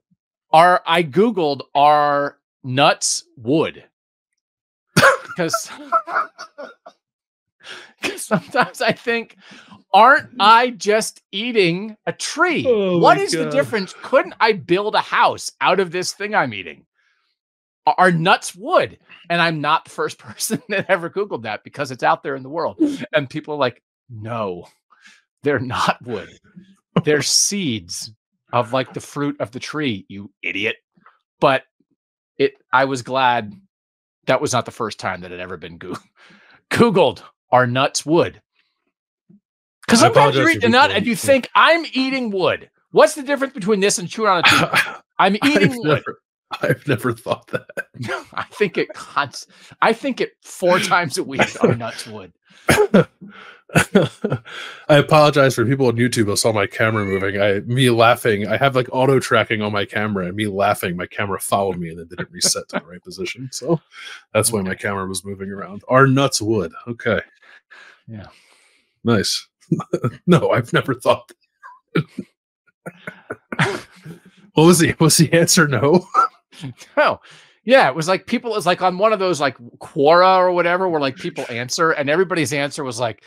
Speaker 2: I Googled, are nuts wood? Because sometimes I think, aren't I just eating a tree?
Speaker 1: Oh
Speaker 2: What
Speaker 1: my
Speaker 2: is the
Speaker 1: God.
Speaker 2: difference? Couldn't I build a house out of this thing I'm eating? Are nuts wood? And I'm not the first person that ever Googled that because it's out there in the world. And people are like, no, they're not wood. They're seeds of like the fruit of the tree, you idiot. But I was glad that was not the first time that had ever been Googled, are nuts wood? Because sometimes you eat a nut and you think, I'm eating wood. What's the difference between this and chewing on a tooth? I'm eating wood.
Speaker 1: I've never thought that.
Speaker 2: I think it 4 times a week are nuts wood.
Speaker 1: I apologize for people on YouTube who saw my camera moving. Me laughing. I have like auto tracking on my camera, and me laughing, my camera followed me and it didn't reset to the right position. So that's why my camera was moving around. Are nuts wood? Okay.
Speaker 2: Yeah.
Speaker 1: Nice. No, I've never thought that. Was the answer no?
Speaker 2: No. Yeah, it was like people, it's like on one of those like Quora or whatever, where like people answer, and everybody's answer was like,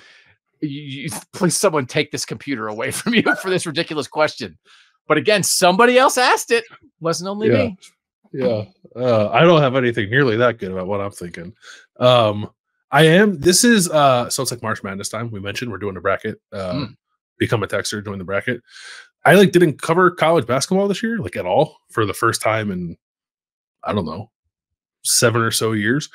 Speaker 2: please someone take this computer away from you for this ridiculous question. But again, somebody else asked it. Wasn't only me.
Speaker 1: Yeah. I don't have anything nearly that good about what I'm thinking. This is so it's like March Madness time. We mentioned we're doing a bracket. Become a texter, join the bracket. I like didn't cover college basketball this year, like at all, for the first time in, I don't know, 7 or so years.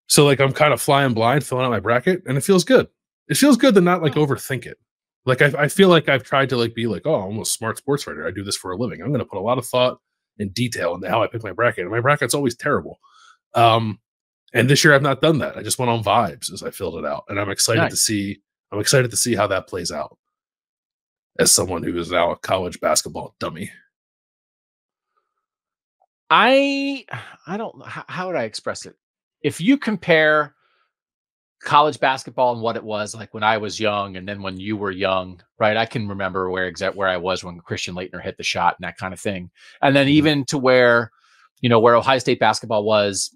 Speaker 1: So like I'm kind of flying blind, filling out my bracket, and it feels good. It feels good to not like overthink it. Like I feel like I've tried to like be like, oh, I'm a smart sports writer. I do this for a living. I'm going to put a lot of thought and detail into how I pick my bracket. And my bracket's always terrible. And this year I've not done that. I just went on vibes as I filled it out, and I'm excited to see. I'm excited to see how that plays out. As someone who is now a college basketball dummy.
Speaker 2: I don't know. How would I express it? If you compare college basketball and what it was like when I was young and then when you were young, right? I can remember where I was when Christian Laettner hit the shot and that kind of thing. And then even to where Ohio State basketball was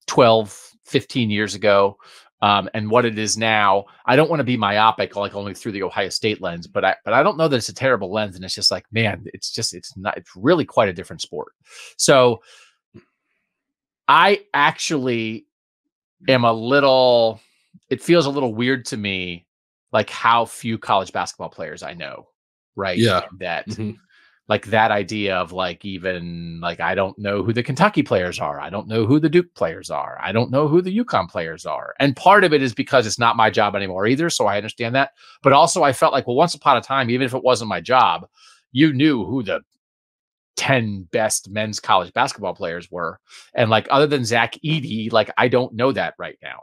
Speaker 2: 12, 15 years ago, and what it is now. I don't want to be myopic, like only through the Ohio State lens, but I don't know that it's a terrible lens. And it's just like, man, it's really quite a different sport. So I actually am it feels a little weird to me, like how few college basketball players I know. Right.
Speaker 1: Yeah.
Speaker 2: And like that idea of like, even like, I don't know who the Kentucky players are. I don't know who the Duke players are. I don't know who the UConn players are. And part of it is because it's not my job anymore either. So I understand that. But also I felt like, well, once upon a time, even if it wasn't my job, you knew who the 10 best men's college basketball players were. And like, other than Zach Edey, like, I don't know that right now.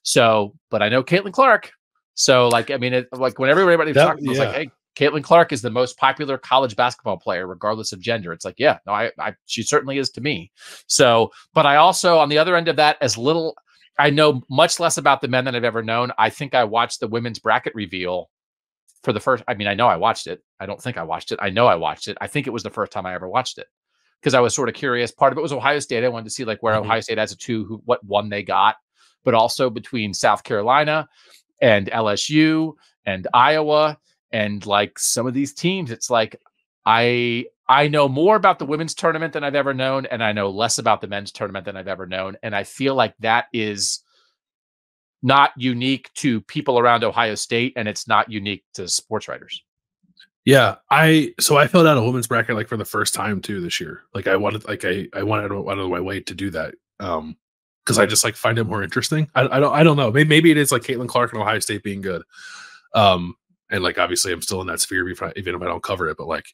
Speaker 2: So, but I know Caitlin Clark. So like, I mean, like when everybody talks, I was like, hey, Caitlin Clark is the most popular college basketball player, regardless of gender. It's like, yeah, no, she certainly is to me. So, but I also, on the other end of that, I know much less about the men than I've ever known. I think I watched the women's bracket reveal for the first, I know I watched it. I don't think I watched it. I know I watched it. I think it was the first time I ever watched it because I was sort of curious. Part of it was Ohio State. I wanted to see like where Ohio State has a 2, what one they got, but also between South Carolina and LSU and Iowa. And like some of these teams, it's like I know more about the women's tournament than I've ever known, and I know less about the men's tournament than I've ever known. And I feel like that is not unique to people around Ohio State, and it's not unique to sports writers.
Speaker 1: Yeah, I filled out a women's bracket like for the first time too this year. Like I wanted out of my way to do that because I just like find it more interesting. I don't know. Maybe it is like Caitlin Clark and Ohio State being good. And like, obviously I'm still in that sphere, even if I don't cover it, but like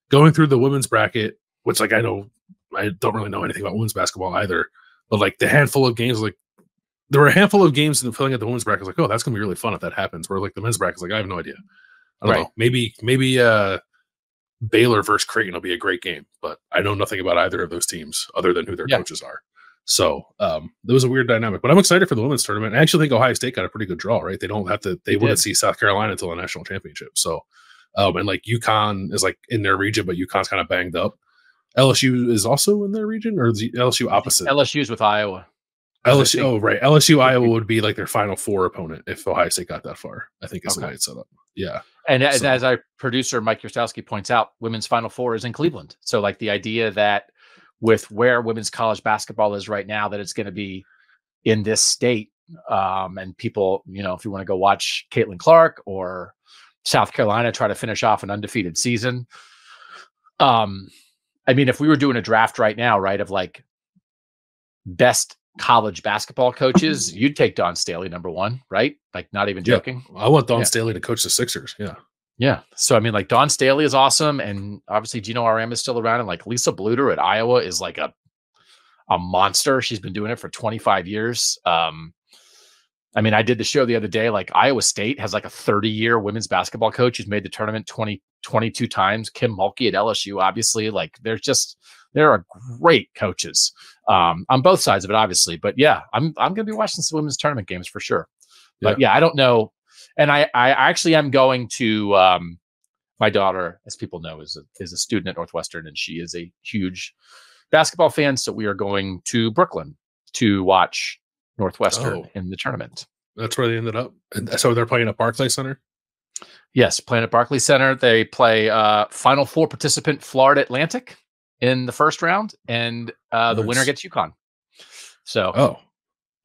Speaker 1: going through the women's bracket, which like, I don't really know anything about women's basketball either, but like the handful of games, like there were a handful of games in the filling at the women's bracket. I was like, oh, that's gonna be really fun if that happens. Where like the men's bracket is like, I have no idea. I don't know. Maybe Baylor versus Creighton will be a great game, but I know nothing about either of those teams other than who their coaches are. So there was a weird dynamic, but I'm excited for the women's tournament. I actually think Ohio State got a pretty good draw, right? They don't have to, they wouldn't see South Carolina until the national championship. So, and like UConn is like in their region, but UConn's kind of banged up. LSU is also in their region, or is the LSU opposite?
Speaker 2: LSU's with Iowa.
Speaker 1: LSU, oh right, LSU Iowa would be like their Final Four opponent if Ohio State got that far. I think is the way it's set up. Yeah,
Speaker 2: and as our producer Mike Yostowski points out, women's Final Four is in Cleveland. So like the idea that with where women's college basketball is right now, that it's going to be in this state, and people, you know, if you want to go watch Caitlin Clark or South Carolina try to finish off an undefeated season. I mean, if we were doing a draft right now, right, of like best college basketball coaches, you'd take Dawn Staley #1, right? Like, not even joking.
Speaker 1: I want Dawn Staley to coach the Sixers. Yeah.
Speaker 2: So I mean, like, Dawn Staley is awesome, and obviously Gino RM is still around, and like Lisa Bluter at Iowa is like a monster. She's been doing it for 25 years. I mean, I did the show the other day. Like, Iowa State has like a 30-year women's basketball coach who's made the tournament 22 times. Kim Mulkey at LSU, obviously. Like, there are great coaches on both sides of it, obviously. But yeah, I'm going to be watching some women's tournament games for sure. But yeah, I don't know. And I actually am going to, my daughter, as people know, is a student at Northwestern, and she is a huge basketball fan. So we are going to Brooklyn to watch Northwestern in the tournament.
Speaker 1: That's where they ended up. And so they're playing at Barclays Center?
Speaker 2: Yes, playing at Barclays Center. They play Final Four participant Florida Atlantic in the first round, and the winner gets UConn. So,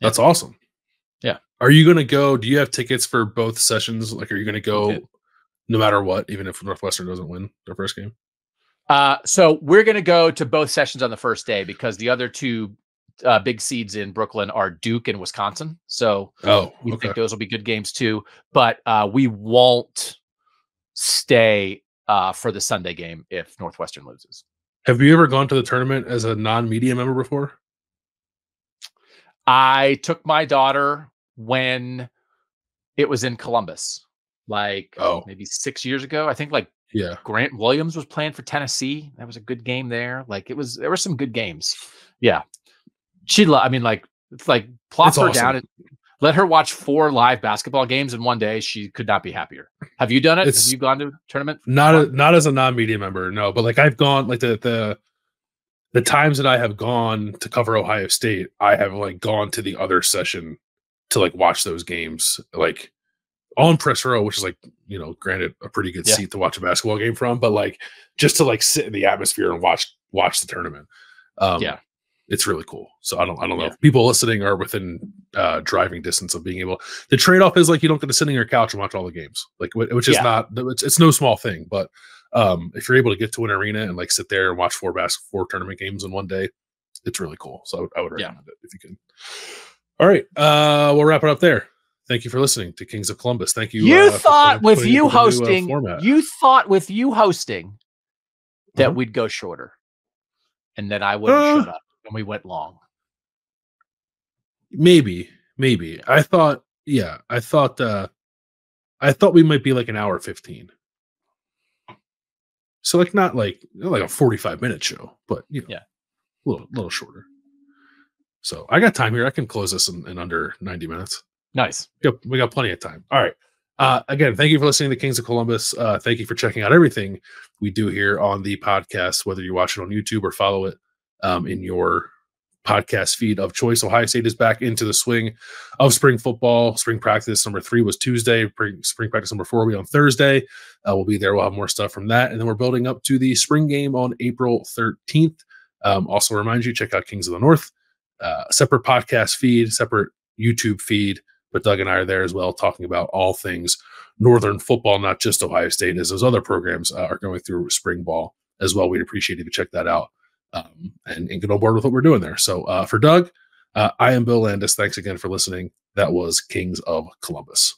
Speaker 1: that's awesome.
Speaker 2: Yeah.
Speaker 1: Are you going to go? Do you have tickets for both sessions? Like, are you going to go no matter what, even if Northwestern doesn't win their first game?
Speaker 2: So we're going to go to both sessions on the first day because the other two big seeds in Brooklyn are Duke and Wisconsin. So we think those will be good games too. But we won't stay for the Sunday game if Northwestern loses.
Speaker 1: Have you ever gone to the tournament as a non-media member before?
Speaker 2: I took my daughter when it was in Columbus, like maybe 6 years ago. I think Grant Williams was playing for Tennessee. That was a good game there. Like, there were some good games. Yeah. I mean, like, it's like plop her down and let her watch 4 live basketball games in one day. She could not be happier. Have you done it? Have you gone to a tournament?
Speaker 1: Not as a non-media member, no. But like, I've gone, like, the times that I have gone to cover Ohio State, I have like gone to the other session to like watch those games, like on press row, which is like, you know, granted a pretty good seat to watch a basketball game from, but like just to like sit in the atmosphere and watch the tournament. It's really cool. So I don't know if people listening are within driving distance of being able. The trade-off is like you don't get to sit on your couch and watch all the games, like which is not. It's no small thing, but if you're able to get to an arena and like sit there and watch 4 tournament games in one day, it's really cool. So I would recommend it if you can. All right, we'll wrap it up there. Thank you for listening to Kings of Columbus. Thank you.
Speaker 2: You thought with you hosting that we'd go shorter, and that I wouldn't shut up. And we went long.
Speaker 1: Maybe. I thought we might be like an hour 15. So like not like a 45-minute show, but you know, a little shorter. So I got time here. I can close this in under 90 minutes.
Speaker 2: Nice.
Speaker 1: We got plenty of time. All right. Again, thank you for listening to Kings of Columbus. Thank you for checking out everything we do here on the podcast, whether you watch it on YouTube or follow it in your podcast feed of choice. Ohio State is back into the swing of spring football. Spring practice number 3 was Tuesday. Spring practice number 4 will be on Thursday. We'll be there. We'll have more stuff from that. And then we're building up to the spring game on April 13th. Also remind you, check out Kings of the North. Separate podcast feed, separate YouTube feed, but Doug and I are there as well, talking about all things Northern football, not just Ohio State, as those other programs are going through spring ball as well. We'd appreciate if you check that out and get on board with what we're doing there. So for Doug, I am Bill Landis. Thanks again for listening. That was Kings of Columbus.